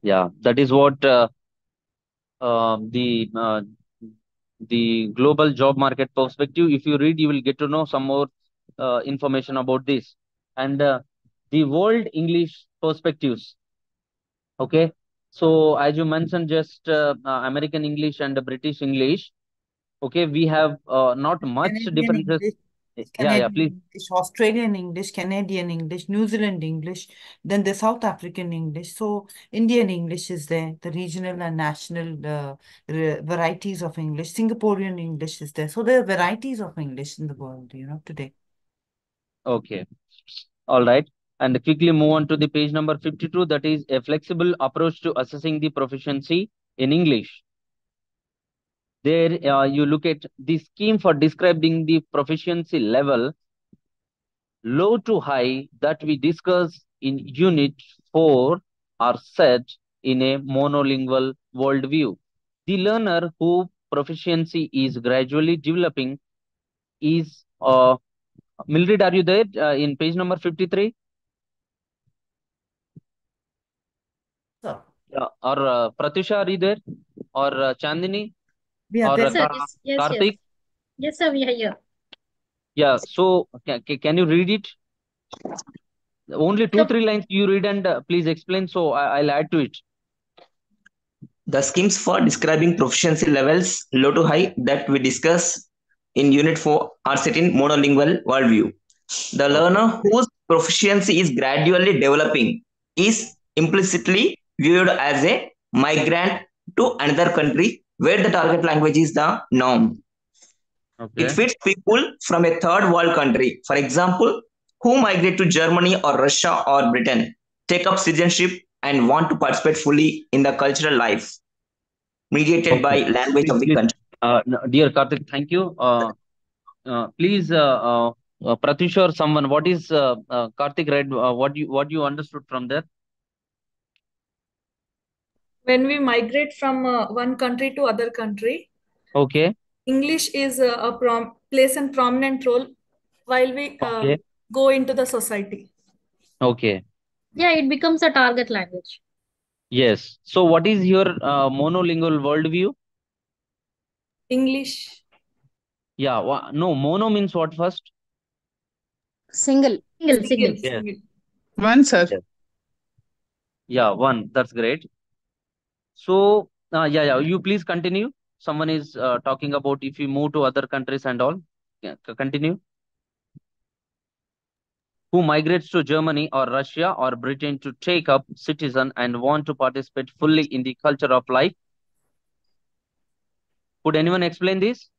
Yeah, that is what uh, the uh, the global job market perspective. If you read, you will get to know some more information about this, and the world English perspectives. Okay, so as you mentioned, just American English and British English. Okay, we have not much Canadian differences. English, Yeah, Canadian please. English, Australian English, Canadian English, New Zealand English, then the South African English. So Indian English is there, the regional and national varieties of English. Singaporean English is there. So there are varieties of English in the world, today. Okay, all right. And quickly move on to the page number 52. That is a flexible approach to assessing the proficiency in English. There, you look at the scheme for describing the proficiency level, low to high, that we discuss in Unit 4 are set in a monolingual worldview. The learner who proficiency is gradually developing is Mildred, are you there in page number 53? So Or Pratusha, are you there? Or Chandini? we are Or there. Yes, sir. Yes, yes, yes. Karthik? Yes, sir, we are here. Yeah, so can you read it? Only two, So, three lines you read and please explain. So I'll add to it. The schemes for describing proficiency levels low to high that we discuss in Unit 4 are set in monolingual worldview. The Okay. learner whose proficiency is gradually developing is implicitly viewed as a migrant to another country where the target language is the norm. It Okay. fits people from a third world country, for example, who migrate to Germany or Russia or Britain, take up citizenship, and want to participate fully in the cultural life mediated by Okay. language Please, of the please. country. No, dear Karthik, thank you. Please, Pratyush or someone, what is Karthik read? What you understood from there? When we migrate from one country to other country, Okay. English is plays a prominent role while we Okay. go into the society. Okay. yeah, it becomes a target language. Yes. So, what is your monolingual worldview? English. Yeah. No, mono means what first? Single. Single, Single, single. Yes. single. One, sir. Yes. Yeah. One. That's great. So, yeah. You please continue. Someone is talking about if you move to other countries and all. Yeah, continue. Who migrates to Germany or Russia or Britain to take up citizen and want to participate fully in the culture of life. Could anyone explain this?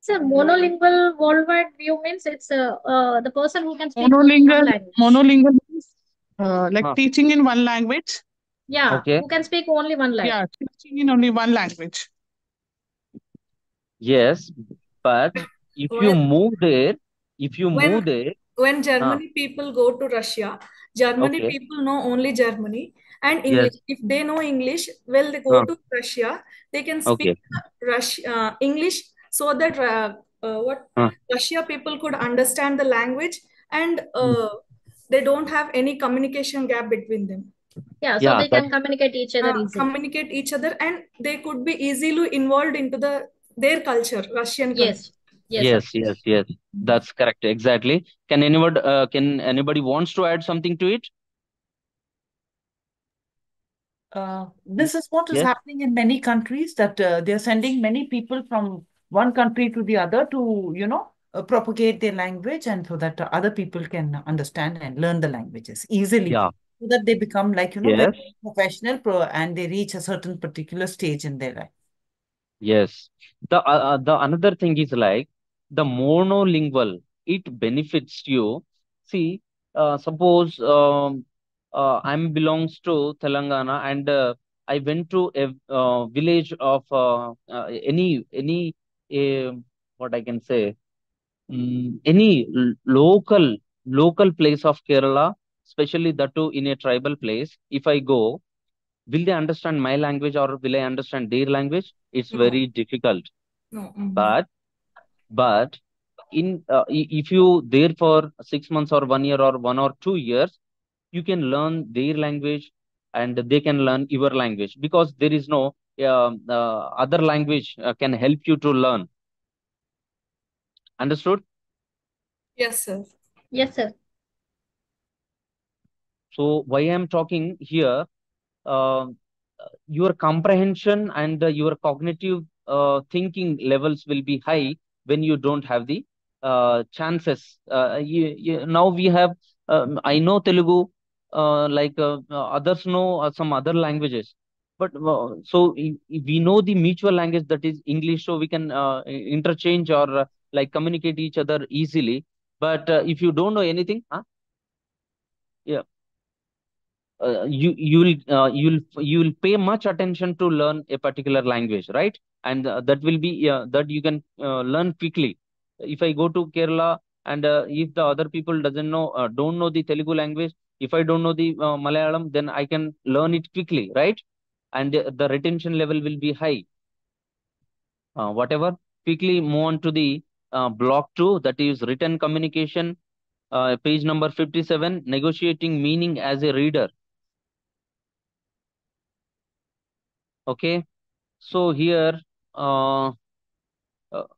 So, monolingual worldwide view means it's the person who can speak only one Monolingual, language. monolingual means like Huh. teaching in one language. Yeah, Okay. who can speak only one language. Yeah, teaching in only one language. Yes, but if you When move there, if you when move there, when Germany people go to Russia, Germany Okay. people know only Germany and Yes. English. If they know English, well, they go to Russia, they can speak Okay. English so that what Uh, Russia people could understand the language, and they don't have any communication gap between them. Yeah, so yeah, they that's can communicate each other easily. Communicate each other, and they could be easily involved into their culture, Russian culture. Yes. Yes, sir. yes. That's correct. Exactly. Can anybody wants to add something to it? This is what is Yes. happening in many countries, that they're sending many people from one country to the other to, propagate their language, and so that other people can understand and learn the languages easily, Yeah. so that they become like, Yes. very professional and they reach a certain particular stage in their life. Yes. The another thing is like the monolingual, it benefits you. See, suppose I'm belongs to Telangana, and I went to a village of any uh, what I can say, any local place of Kerala, especially that too in a tribal place. If I go, will they understand my language or will I understand their language? It's No, very difficult. no. But but if you there for 6 months or 1 year or 1 or 2 years, you can learn their language and they can learn your language, because there is no other language can help you to learn. Understood? Yes, sir. Yes, sir. So why I'm talking here, uh, your comprehension and your cognitive thinking levels will be high when you don't have the chances. Now we have, I know Telugu, others know some other languages. But we know the mutual language, that is English, so we can interchange or like communicate each other easily. But if you don't know anything, huh? Yeah, you'll pay much attention to learn a particular language, right? And that will be that you can learn quickly. If I go to Kerala, and if the other people doesn't know, don't know the Telugu language, if I don't know the Malayalam, then I can learn it quickly, right? And the retention level will be high. Whatever, quickly move on to the block 2, that is written communication, page number 57, negotiating meaning as a reader. Okay. So here,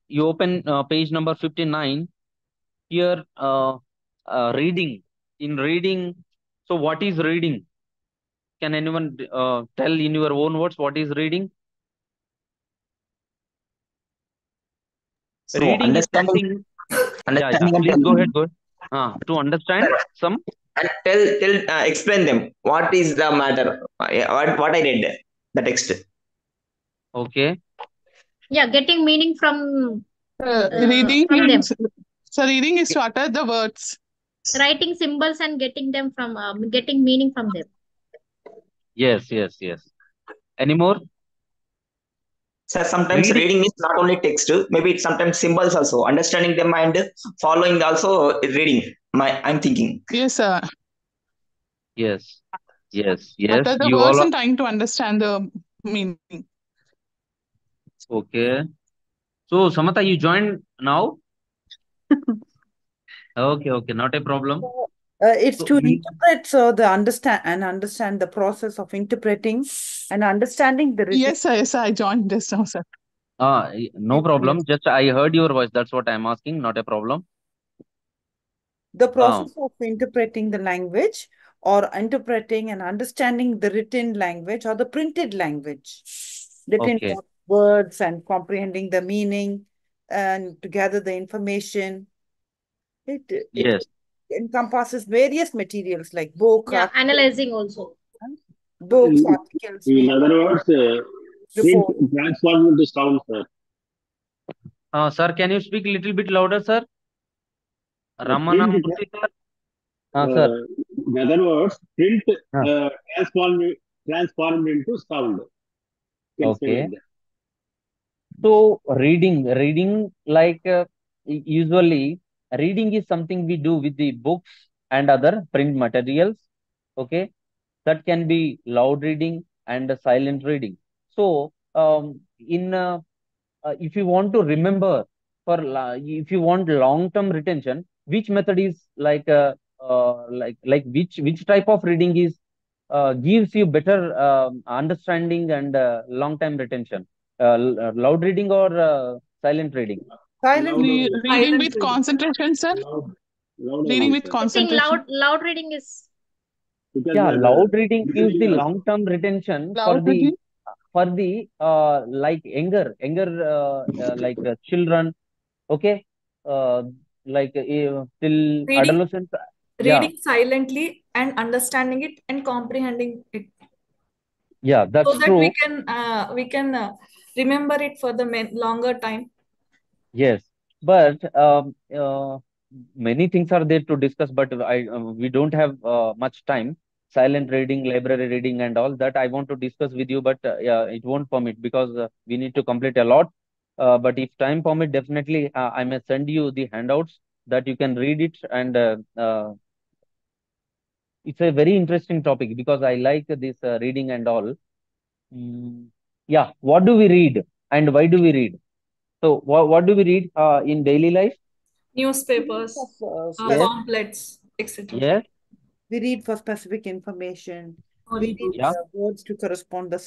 you open page number 59. Here, reading. In reading, so what is reading? Can anyone tell in your own words what is reading? So Reading is understanding, something. Yeah, understanding and please go telling. ahead. Go ahead. To understand some. And explain them what is the matter. What I read the text. Okay. Yeah, getting meaning from Reading from them. is so reading is to utter the words. Writing symbols and getting them from getting meaning from them. Yes. Any more? So sometimes Reading. reading is not only text, maybe it's sometimes symbols also. Understanding them and following also reading. I'm thinking. Yes, sir. Yes. Utter the You words all are and trying to understand the meaning. okay. So Samata, you joined now? Okay, not a problem. It's So to we, interpret, so understand the process of interpreting and understanding the written. Yes, sir, I joined just now, sir. no problem. Just I heard your voice. That's what I'm asking. Not a problem. The process of interpreting the language, or interpreting and understanding the written language or the printed language, the Okay. words, and comprehending the meaning and to gather the information. It Yes. encompasses various materials like books, Yeah, analyzing also. articles, In other words, print report. transform into sound, sir. Sir, can you speak a little bit louder, sir? Print, Ramanamurthy, sir. Sir. in other words, print Uh, transformed into sound. You can say okay. like that. So reading like usually Reading is something we do with the books and other print materials. Okay, that can be loud reading and silent reading. So in if you want to remember if you want long term retention, which method is like which type of reading is gives you better understanding and long time retention, loud reading or silent reading? Silent Reading Silent with reading. concentration, sir. Louder Reading one, with sir. I think concentration. loud reading is Because Yeah, that loud reading gives the listening long also. term retention Loud reading. for the like younger like children. Okay, uh, like till Reading, adolescence. Yeah, reading silently and understanding it and comprehending it, yeah, so that's that true. we can remember it for the longer time. Yes, but many things are there to discuss, but we don't have much time. Silent reading, library reading, and all that I want to discuss with you, but yeah, it won't permit because we need to complete a lot. But if time permit, definitely I may send you the handouts that you can read it, and it's a very interesting topic because I like this reading and all. Mm, yeah, what do we read and why do we read? So, what do we read in daily life? We read Newspapers, for Yes, specific. pamphlets, etc. yes, We read for specific information. We read yeah, Storybooks. words to correspond the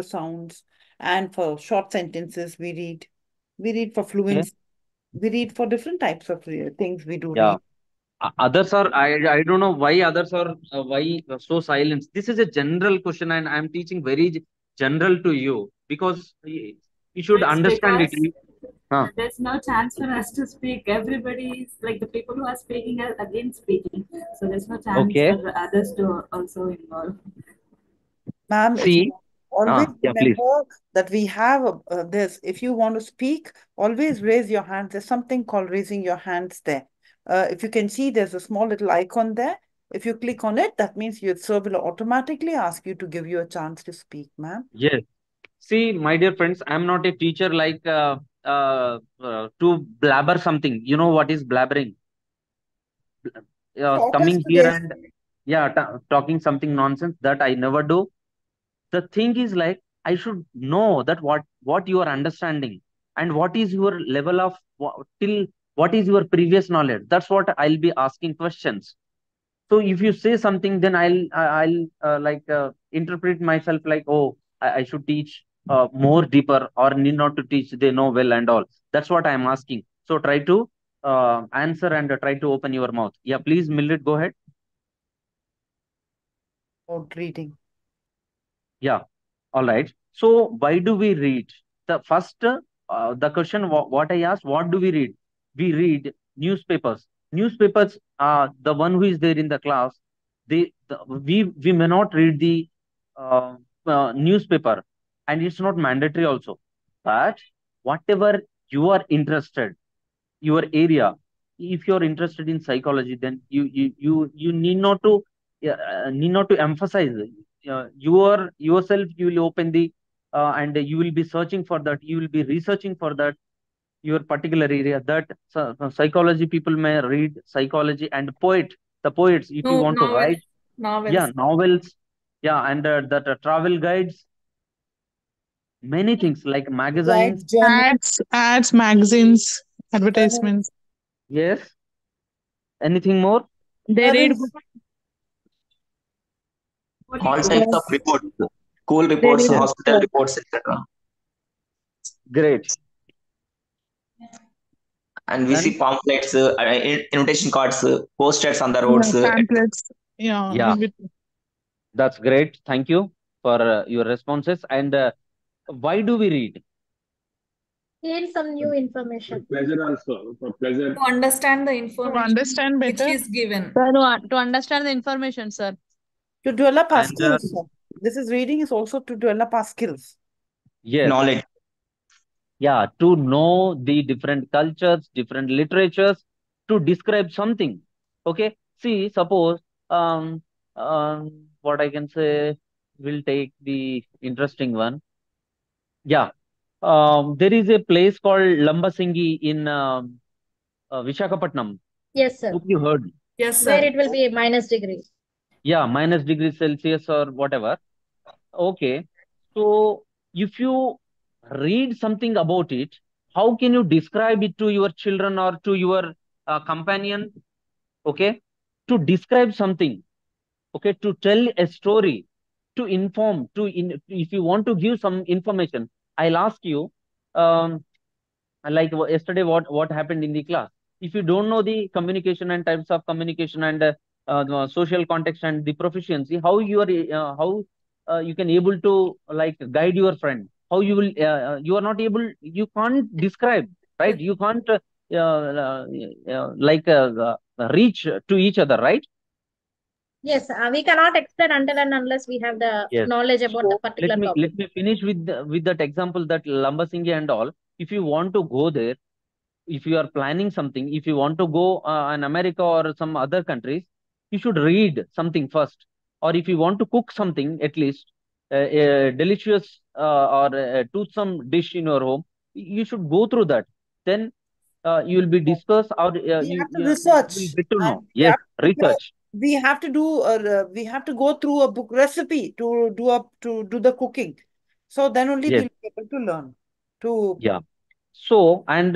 sounds, and for short sentences we read. We read for okay, fluency. We read for different types of things we do yeah. read. Others are, I don't know why others are why so silent. This is a general question, and I'm teaching very general to you because you So should it's understand it. because Huh. there's no chance for us to speak. Everybody is like the people who are speaking are again speaking. So there's no chance Okay, for others to also involve. Ma'am, if you see, always yeah, please. remember that we have this, if you want to speak, always raise your hands. There's something called raising your hands there. If you can see, there's a small little icon there. If you click on it, that means your server will automatically ask you to give you a chance to speak, ma'am. Yes. See, my dear friends, I'm not a teacher like to blabber something. You know what is blabbering? Taught us Coming here today. and yeah, talking something nonsense that I never do. The thing is like I should know that what you are understanding and what is your level of till what is your previous knowledge. That's what I'll be asking questions. So if you say something, then I'll like interpret myself like, oh, I should teach more deeper or need not to teach, they know well and all. That's what I'm asking. So try to answer and try to open your mouth. Yeah, please, Millet, go ahead. About reading. Yeah. All right. So why do we read? The first, the question what I asked, what do we read? We read newspapers. Newspapers are the one who is there in the class. We may not read the uh, newspaper, and it's not mandatory also. But whatever you are interested, your area, if you're interested in psychology, then you need not to emphasize your yourself. You will open the and you will be searching for that, you will be researching for that your particular area, that psychology people may read psychology, and the poets, if you No, want to novels, write, yeah, novels. novels, yeah, and that travel guides, many things like Like magazines. journal, Ads, magazines, journals, advertisements. Yes, anything more? They read journals, books. All types of yes, reports, school They reports, read Yes, books. hospital reports, etc. great. And we Then see pamphlets, invitation cards, posters on the Yeah, roads. pamphlets. Yeah, yeah, that's great. Thank you for your responses. And why do we read? gain some new For information. pleasure also. For pleasure. To understand the to information understand which better. is given. Sir, to understand the information, sir. to develop our And skills. This is reading is also to develop our skills. yes, Knowledge. yeah, to know the different cultures, different literatures, to describe something. Okay, see, suppose what I can say, we'll take the interesting one. Yeah, there is a place called Lambasingi in Vishakhapatnam. Yes, sir. Hope you heard. Yes, Where sir. it will be minus degree. Yeah, minus degrees Celsius or whatever. Okay. So if you read something about it, how can you describe it to your children or to your companion? Okay. To describe something, okay, to tell a story, to inform, if you want to give some information, I'll ask you, um, like yesterday, what happened in the class. If you don't know the communication and types of communication and the social context and the proficiency, how you are how you can able to like guide your friend, how you will you are not able, you can't describe, right? You can't reach to each other, right? Yes, we cannot explain until and unless we have the Yes. knowledge about the So particular topic. let me finish with with that example, that Lambasinghe and all. If you want to go there, if you are planning something, if you want to go in America or some other countries, you should read something first. Or if you want to cook something, at least a delicious or a toothsome dish in your home, you should go through that. Then you will be discussed, or We have to you will research, get to know. and Yes, research. we have to go through a book recipe to do the cooking. So then only Yes, we'll be able to learn. To yeah. So, and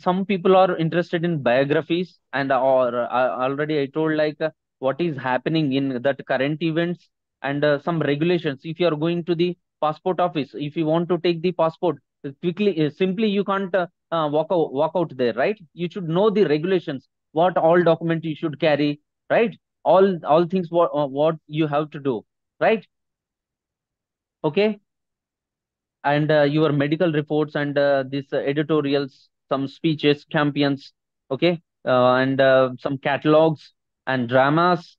some people are interested in biographies, and or already I told like what is happening in that current events and some regulations. If you are going to the passport office, if you want to take the passport quickly, simply you can't walk out there, right? You should know the regulations, what all document you should carry, right? All things what you have to do, right? Okay, and your medical reports and these editorials, some speeches, campaigns, okay, and some catalogs and dramas,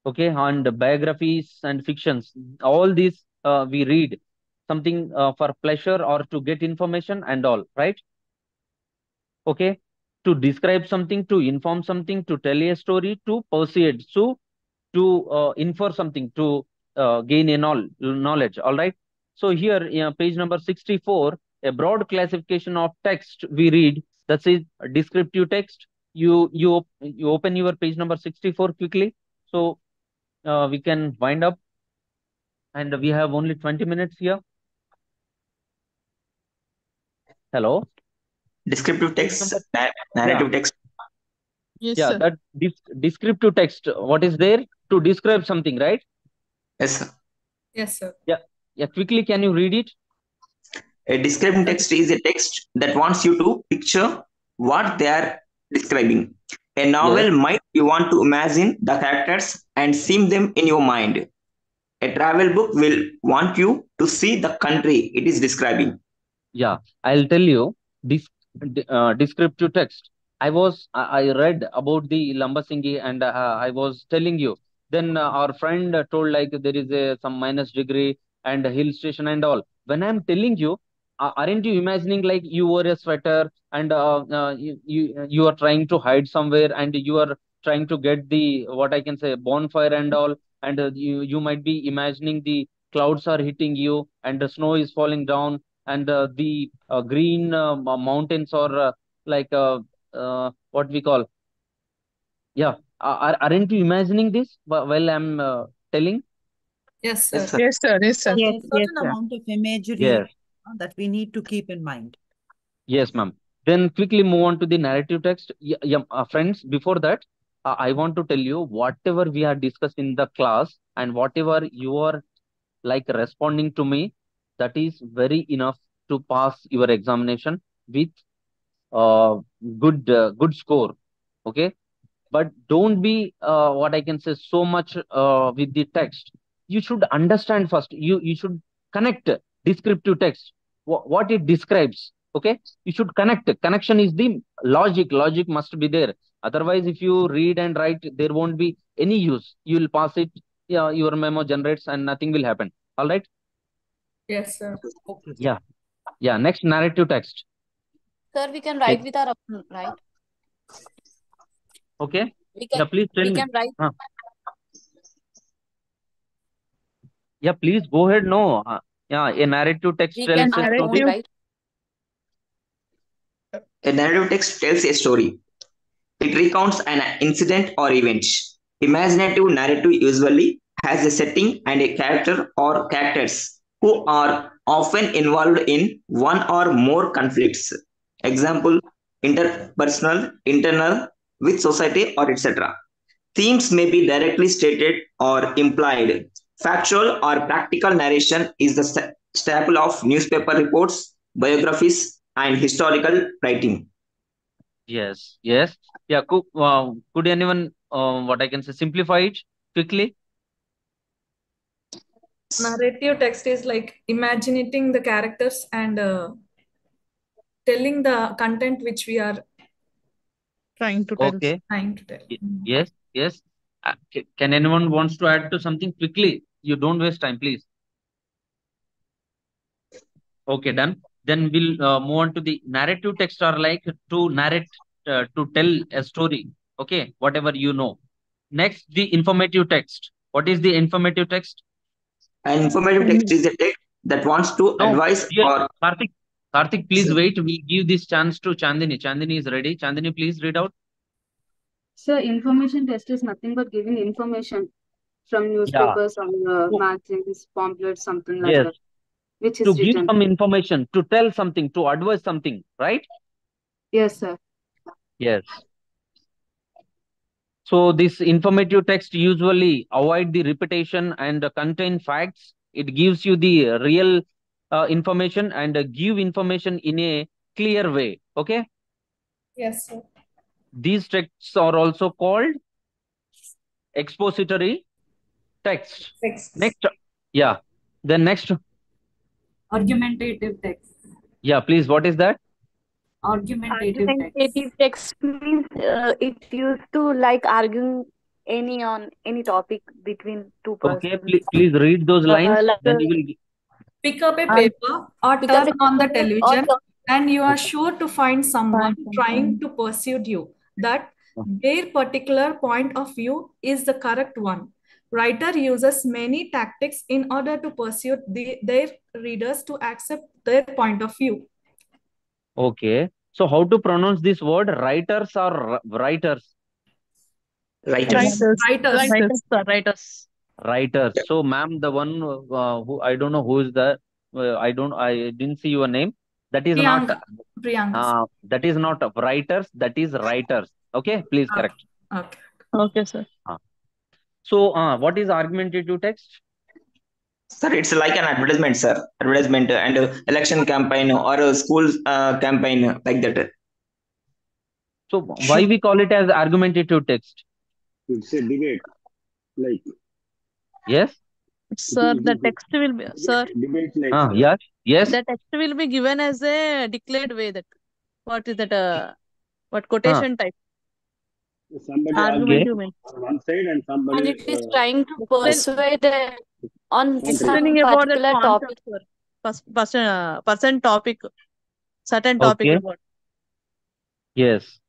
okay, and biographies and fictions. All these we read something for pleasure or to get information and all, right? Okay, to describe something, to inform something, to tell a story, to persuade, to infer something, to gain a knowledge. All right. So here, page number 64, a broad classification of text we read. That's it, descriptive text. You open your page number 64 quickly. So we can wind up, and we have only 20 minutes here. Hello. Descriptive Page text, number, yeah, narrative text. Yes, yeah. sir. That descriptive text. What is there to describe something, right? Yes, sir. Yes, sir. Yeah, yeah. Quickly, can you read it? A descriptive text is a text that wants you to picture what they are describing. A novel Yes. might you want to imagine the characters and see them in your mind. A travel book will want you to see the country it is describing. Yeah, I'll tell you this descriptive text. I read about the Lambasinghe, and I was telling you. Then our friend told like there is a some minus degree and a hill station and all. When I'm telling you, aren't you imagining like you wore a sweater and you are trying to hide somewhere, and you are trying to get the what I can say bonfire and all, and you might be imagining the clouds are hitting you and the snow is falling down, and the green mountains, or what we call, yeah, aren't you imagining this while I'm telling? Yes, sir. Yes, sir. Yes, sir. Yes, sir. there's Yes, a yes, certain sir. amount of imagery Yes, that we need to keep in mind. yes, ma'am. Then quickly move on to the narrative text. Yeah, yeah, friends, before that, I want to tell you whatever we are discussed in the class and whatever you are like responding to me, that is very enough to pass your examination with uh, good score. Okay, but don't be what I can say so much with the text. You should understand first. You should connect descriptive text, what it describes. Okay, you should connect. Connection is the logic. Logic must be there. Otherwise, if you read and write, there won't be any use. You will pass it. Yeah, your memo generates and nothing will happen. All right. Yes, sir. Okay, sir. Yeah, yeah. Next, narrative text. Sir, we can Eh, write with our own, right? okay. We can Yeah, please tell we me. can write Huh. Yeah, please go ahead. No, yeah, a narrative text we tells can a write own, story. Narrative. right? A narrative text tells a story. It recounts an incident or event. Imaginative narrative usually has a setting and a character or characters who are often involved in one or more conflicts. Example, interpersonal, internal, with society, or etc. Themes may be directly stated or implied. Factual or practical narration is the staple of newspaper reports, biographies, and historical writing. Yes, yes. Yeah, could anyone, what I can say, simplify it quickly? Narrative text is like imagining the characters and telling the content which we are Trying to tell. Okay. trying to tell. Yes, yes. Can anyone wants to add to something quickly? You don't waste time, please. Okay, done. Then we'll move on to the narrative text, or like to narrate, to tell a story. Okay, whatever you know. Next, the informative text. What is the informative text? An informative text is a text that wants to No, advise dear or Karthik, please wait. We'll give this chance to Chandini. Chandini is ready. Chandini, please read out. So information test is nothing but giving information from Yeah. newspapers or So, magazines, pamphlets, something like yes, that, which to is give written. some information, to tell something, to advise something, right? Yes, sir. Yes. So this informative text usually avoid the repetition and contain facts. It gives you the real information and give information in a clear way. Okay. Yes, sir. These texts are also called expository text. Text. Next, yeah. Then next, Argumentative text. yeah, please. What is that? Argumentative text. Argumentative text means it used to like arguing on any topic between two Okay, persons. please read those lines. Like Then you will. Pick up a paper or pick up turn a on the paper or television, turn and you are Okay. sure to find someone trying to persuade you that their particular point of view is the correct one. Writer uses many tactics in order to persuade their readers to accept their point of view. Okay. So how to pronounce this word? Writers or writers? writers. Writers. Writers. Writers. So, ma'am, the one who I don't know who is the I didn't see your name. That is not Priyanka. that is not writers. That is writers. Okay, please correct. Okay. Okay, sir. So, what is argumentative text? Sir, it's like an advertisement, sir. Advertisement and election campaign or a school campaign like that. So, why we call it as argumentative text? It's a debate. Like Yes. Sir, the text will be, sir, debate like Yes. Yes. the text will be given as a declared way. That what is that? What quotation type? somebody Argumentative means on one side and somebody and it is trying to persuade on some explaining about that particular topic. concept, sir. Person topic, certain topic Okay. about. Yes.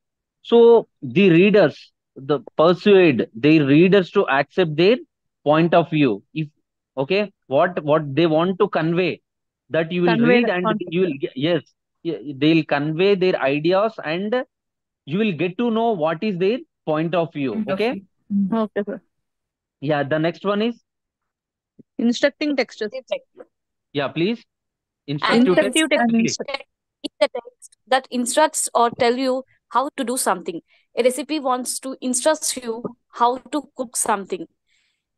So the readers, the persuade the readers to accept their point of view. If okay, what they want to convey, that you will Convey read the and concept. you will yes, they'll convey their ideas and you will get to know what is their point of view. Okay. Okay, sir. Yeah. The next one is Instructing textures. yeah. Please. Instructive text. Instructive text. Quickly. Is the text that instructs or tell you how to do something. A recipe wants to instruct you how to cook something.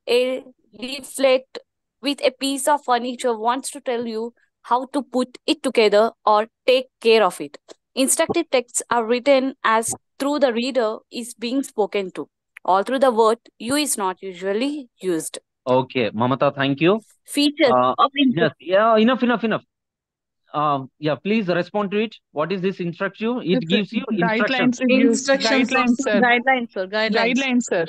A leaflet with a piece of furniture wants to tell you how to put it together or take care of it. Instructive texts are written as through the reader is being spoken to. All through the word you is not usually used. Okay, Mamata, thank you. Features of Yes. Yeah. Enough. Yeah, please respond to it. What is this instruct you? It It's gives you instructions. Guidelines, sir. Guidelines, sir.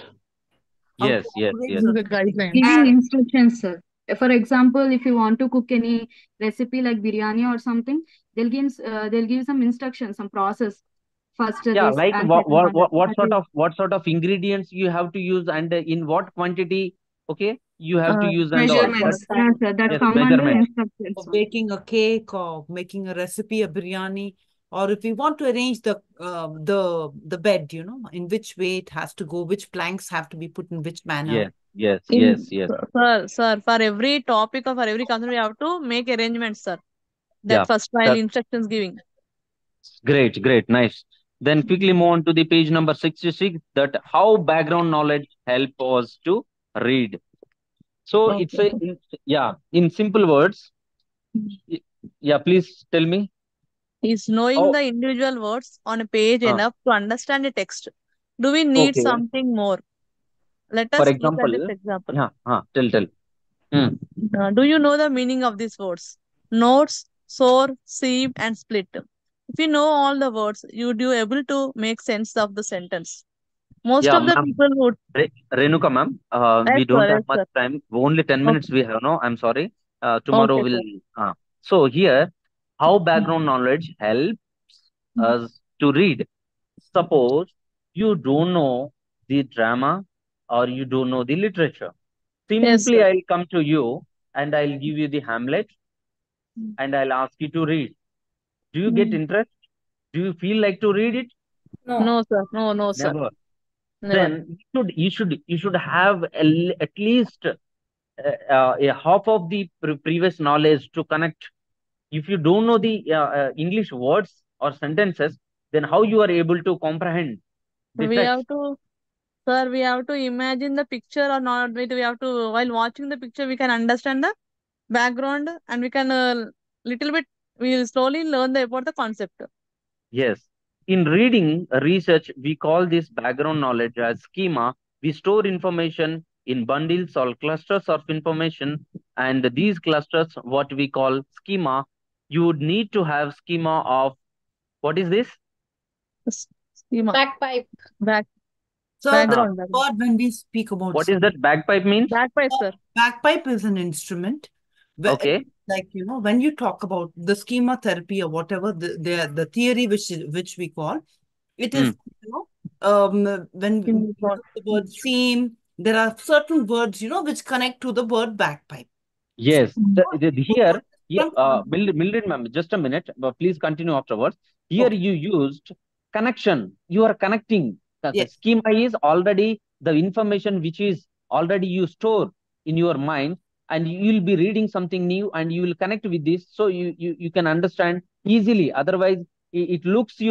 Yes. The guidelines. Giving instructions, sir. For example, if you want to cook any recipe like biryani or something, they'll give some instructions, some process. First, Yeah, this like and what sort of ingredients you have to use and in what quantity, okay, you have to use and all. Measurements. Yes, sir. That's Yes, come under measurements. instructions. Or baking a cake or making a recipe, a biryani, or if we want to arrange the bed, in which way it has to go, which planks have to be put in which manner. Yes. Sir, for every topic or for every concept, we have to make arrangements, sir. That Yeah. first while instructions giving. Great, nice. Then quickly move on to the page number 66, that how background knowledge help us to read. So it's in simple words. Yeah, please tell me. Is knowing the individual words on a page enough to understand a text? Do we need something more? Let For us look at example, this example. tell. Do you know the meaning of these words? Notes, soar, sieve, and split. If you know all the words, you'd be able to make sense of the sentence. Most Yeah, of the ma'am. people would. Renuka, ma'am, we Yes, don't sir, have yes, much sir. time. Only 10 minutes we have. No, I'm sorry. Tomorrow Okay, we'll. sir. So here, how background knowledge helps us to read. Suppose you don't know the drama or you don't know the literature. Yes, Simply, sir. I'll come to you and I'll give you the Hamlet and I'll ask you to read. Do you get interest? Do you feel like to read it? No, sir. No, sir. Never. Never. Then you should have at least a half of the previous knowledge to connect. If you don't know the English words or sentences, then how you are able to comprehend the We text? have to, sir, we have to imagine the picture or not. We have to, while watching the picture, we can understand the background and we can little bit, we will slowly learn about the concept. Yes. In reading research, we call this background knowledge as schema. We store information in bundles or clusters of information, and these clusters, what we call schema, you would need to have schema of what is this? Schema. Backpipe. So Background. the word when we speak about What is that bagpipe means? Bagpipe, sir. Bagpipe is an instrument. Okay. Like, when you talk about the schema therapy or whatever the theory which we call, it is, when we use the word seam, there are certain words, which connect to the word bagpipe. Yes. Here, Mildred ma'am, just a minute, but please continue afterwards. Here you used connection. You are connecting. The schema is already the information which is already you store in your mind, and you will be reading something new and you will connect with this, so you can understand easily. Otherwise, it looks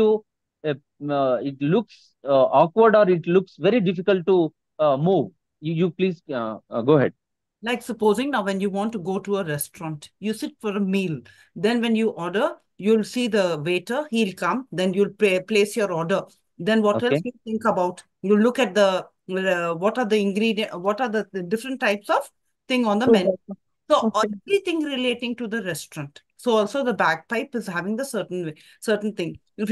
awkward, or it looks very difficult to move. You please go ahead. Like supposing now when you want to go to a restaurant, you sit for a meal. Then when you order, you'll see the waiter, he'll come, then you'll place your order. Then what else you think about? You look at the, what are the ingredients, what are the different types of thing on the menu. So everything relating to the restaurant. So also the bagpipe is having the certain thing. If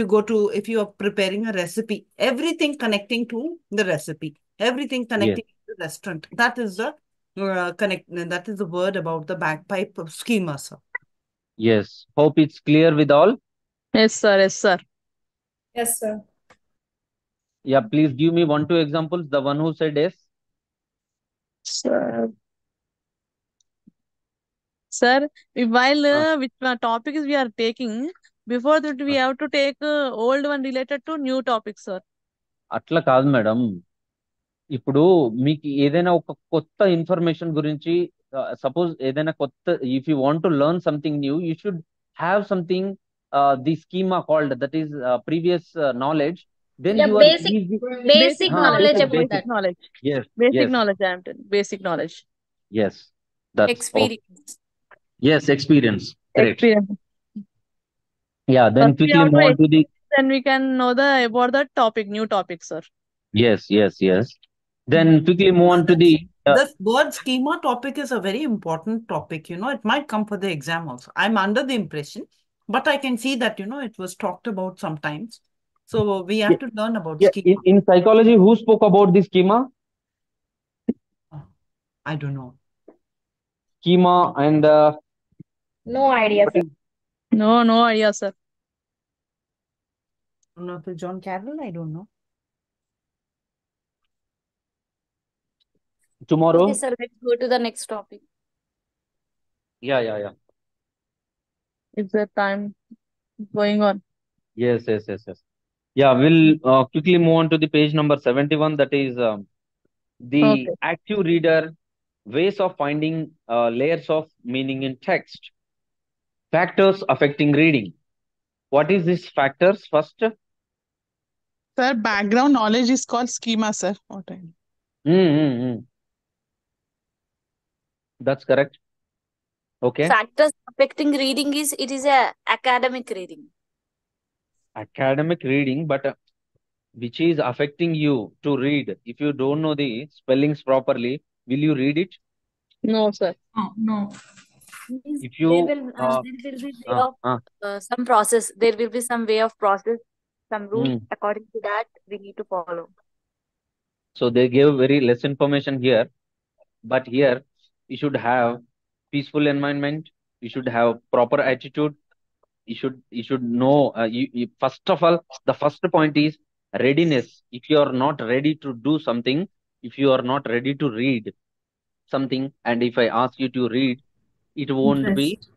you are preparing a recipe, everything connecting to the recipe, everything connecting to the restaurant. That is the that is the word about the bagpipe schema, sir. Yes. Hope it's clear with all. Yes, sir. Yes, sir. Yes, sir. Yeah, please give me 1, 2 examples. The one who said yes. Sir, while which topic is we are taking, before that we have to take old one related to new topic, sir. అట్లా కాదు madam. ఇప్పుడు మీకు ఏదైనా ఒక కొత్త information గురించి, suppose ఏదైనా కొత్త, if you want to learn something new, you should have something the schema called, that is previous knowledge. Then you are easy. Basic knowledge about that. Yes. Basic knowledge. I am telling. Basic knowledge. Yes. That's Experience. Yes, experience. Correct. Experience. Yeah. Then First quickly move on to the. Then we can know about the topic, new topic, sir. Yes. Then quickly move on to the. The word schema topic is a very important topic. It might come for the exam also. I'm under the impression, but I can see that, it was talked about sometimes. So we have to learn about schema. In psychology, who spoke about the schema? I don't know. Schema and. No idea, sir. No idea, sir. No, for John Carroll, I don't know. Tomorrow. Okay, sir, let's go to the next topic. Yeah. Is there time going on? Yes, yes, yes, yes. Yeah, we'll quickly move on to the page number 71. That is the Okay. active reader ways of finding layers of meaning in text. Factors affecting reading. What is these factors first? Sir, background knowledge is called schema, sir. What I Mm-hmm. That's correct. Okay. Factors affecting reading is it is a academic reading. Academic reading, but which is affecting you to read. If you don't know the spellings properly, will you read it? No, sir. Oh, no. Means If you there will be way of uh, some process. There will be some way of process, some rule. mm. According to that, we need to follow. So they gave very less information here, but here you should have peaceful environment. You should have proper attitude. You should know. First of all, the first point is readiness. If you are not ready to do something, if you are not ready to read something, and if I ask you to read, it won't be. Interest.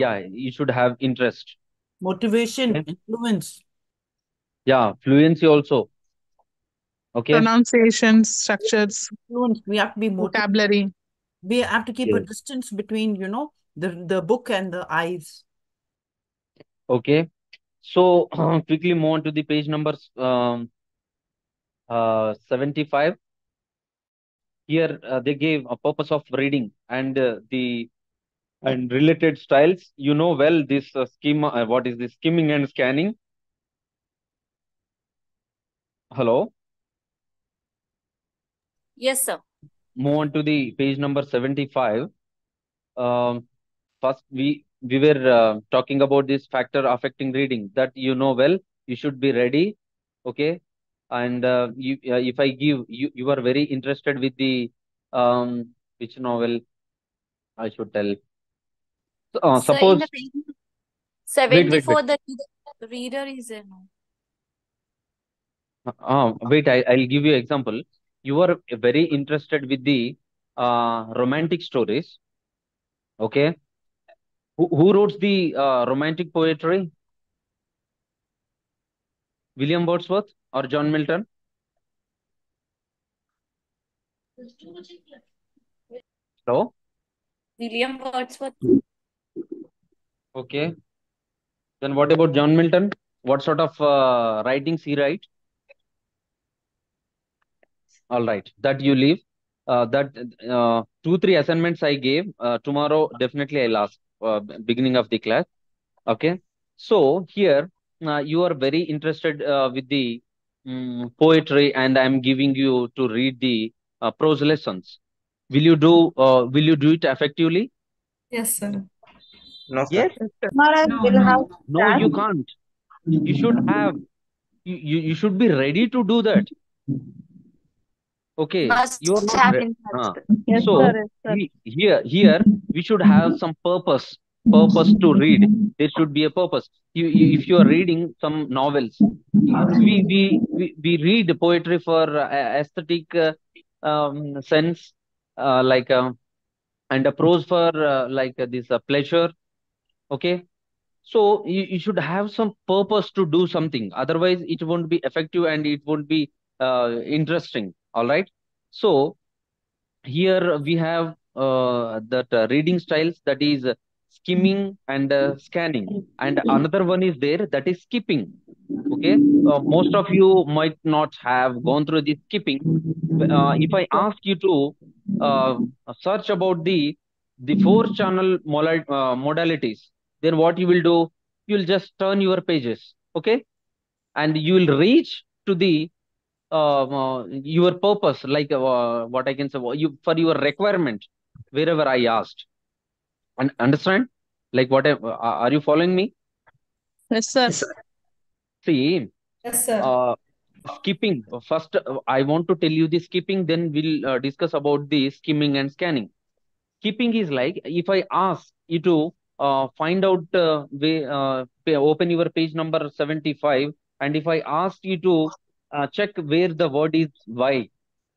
Yeah, you should have interest. Motivation, Okay? influence. Yeah, fluency also. Okay. Pronunciation, structures, Influence. We have to be motivated. vocabulary. We have to keep a Yes. distance between, the book and the eyes. Okay. So quickly move on to the page number 75. Here they gave a purpose of reading and the and related styles. You know well this schema. What is this skimming and scanning? Hello. Yes, sir. Move on to the page number 75. Um, First, we were talking about this factor affecting reading that you know well. You should be ready. Okay. And if I give you, you are very interested with the which novel I should tell. So in the Suppose page wait. 74, the reader is a no. Wait. I'll give you example. You are very interested with the romantic stories. Okay. Who wrote the romantic poetry? William Wordsworth or John Milton? Hello. William Wordsworth. Okay. Then what about John Milton? What sort of writings he write? All right, that you leave. That 2 3 assignments I gave. Tomorrow definitely I'll ask beginning of the class. Okay. So here you are very interested with the poetry, and I'm giving you to read the prose lessons. Will you do it effectively? Yes, sir. No, sir. Yes. Yes, sir. Maharaj No, will have no. No, you class. can't. You should have. You should be ready to do that. Okay, Must you are not have huh. interest. Yes, sir. So Yes, sir. here we should have some purpose to read. There should be a purpose. If you are reading some novels, we read poetry for aesthetic sense, like and a prose for like this pleasure. Okay, so you should have some purpose to do something. Otherwise, it won't be effective and it won't be interesting. All right. So here we have that reading styles, that is skimming and scanning, and another one is there, that is skipping. Okay. Most of you might not have gone through the skipping. If I ask you to uh, search about the four channel modalities, then what you will do, you'll just turn your pages. Okay. And you will reach to the your purpose, like what I can say, you for your requirement, wherever I asked. And understand, like are you following me? Yes, sir. Yes, sir. See, Yes, sir. skipping first. I want to tell you the skipping, then we'll discuss about the skimming and scanning. Skipping is like if I ask you to find out open your page number 75, and if I ask you to check where the word is why,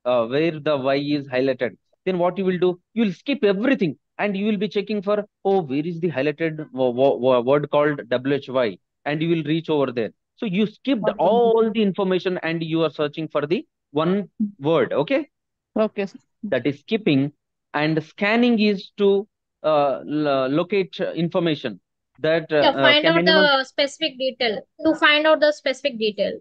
where the Y is highlighted, then what you will do? You will skip everything and you will be checking for, oh, where is the highlighted word called WHY? and you will reach over there. So you skipped all the information and you are searching for the one word. Okay. Okay. That is skipping. And scanning is to locate information. That Yeah, find can out anyone? the specific detail. To find out the specific detail.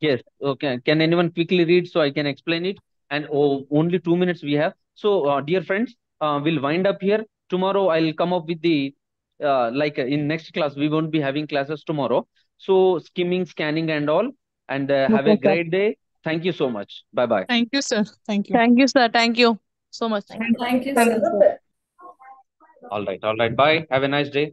Yes. Okay. Can anyone quickly read so I can explain it? And only 2 minutes we have. So, dear friends, we'll wind up here. Tomorrow I'll come up with the in next class we won't be having classes tomorrow. So skimming, scanning, and all. And have a Okay, sir. great day. Thank you so much. Bye bye. Thank you, sir. Thank you. Thank you, sir. Thank you so much. Thank you, Thank sir. you, sir. All right. All right. Bye. Have a nice day.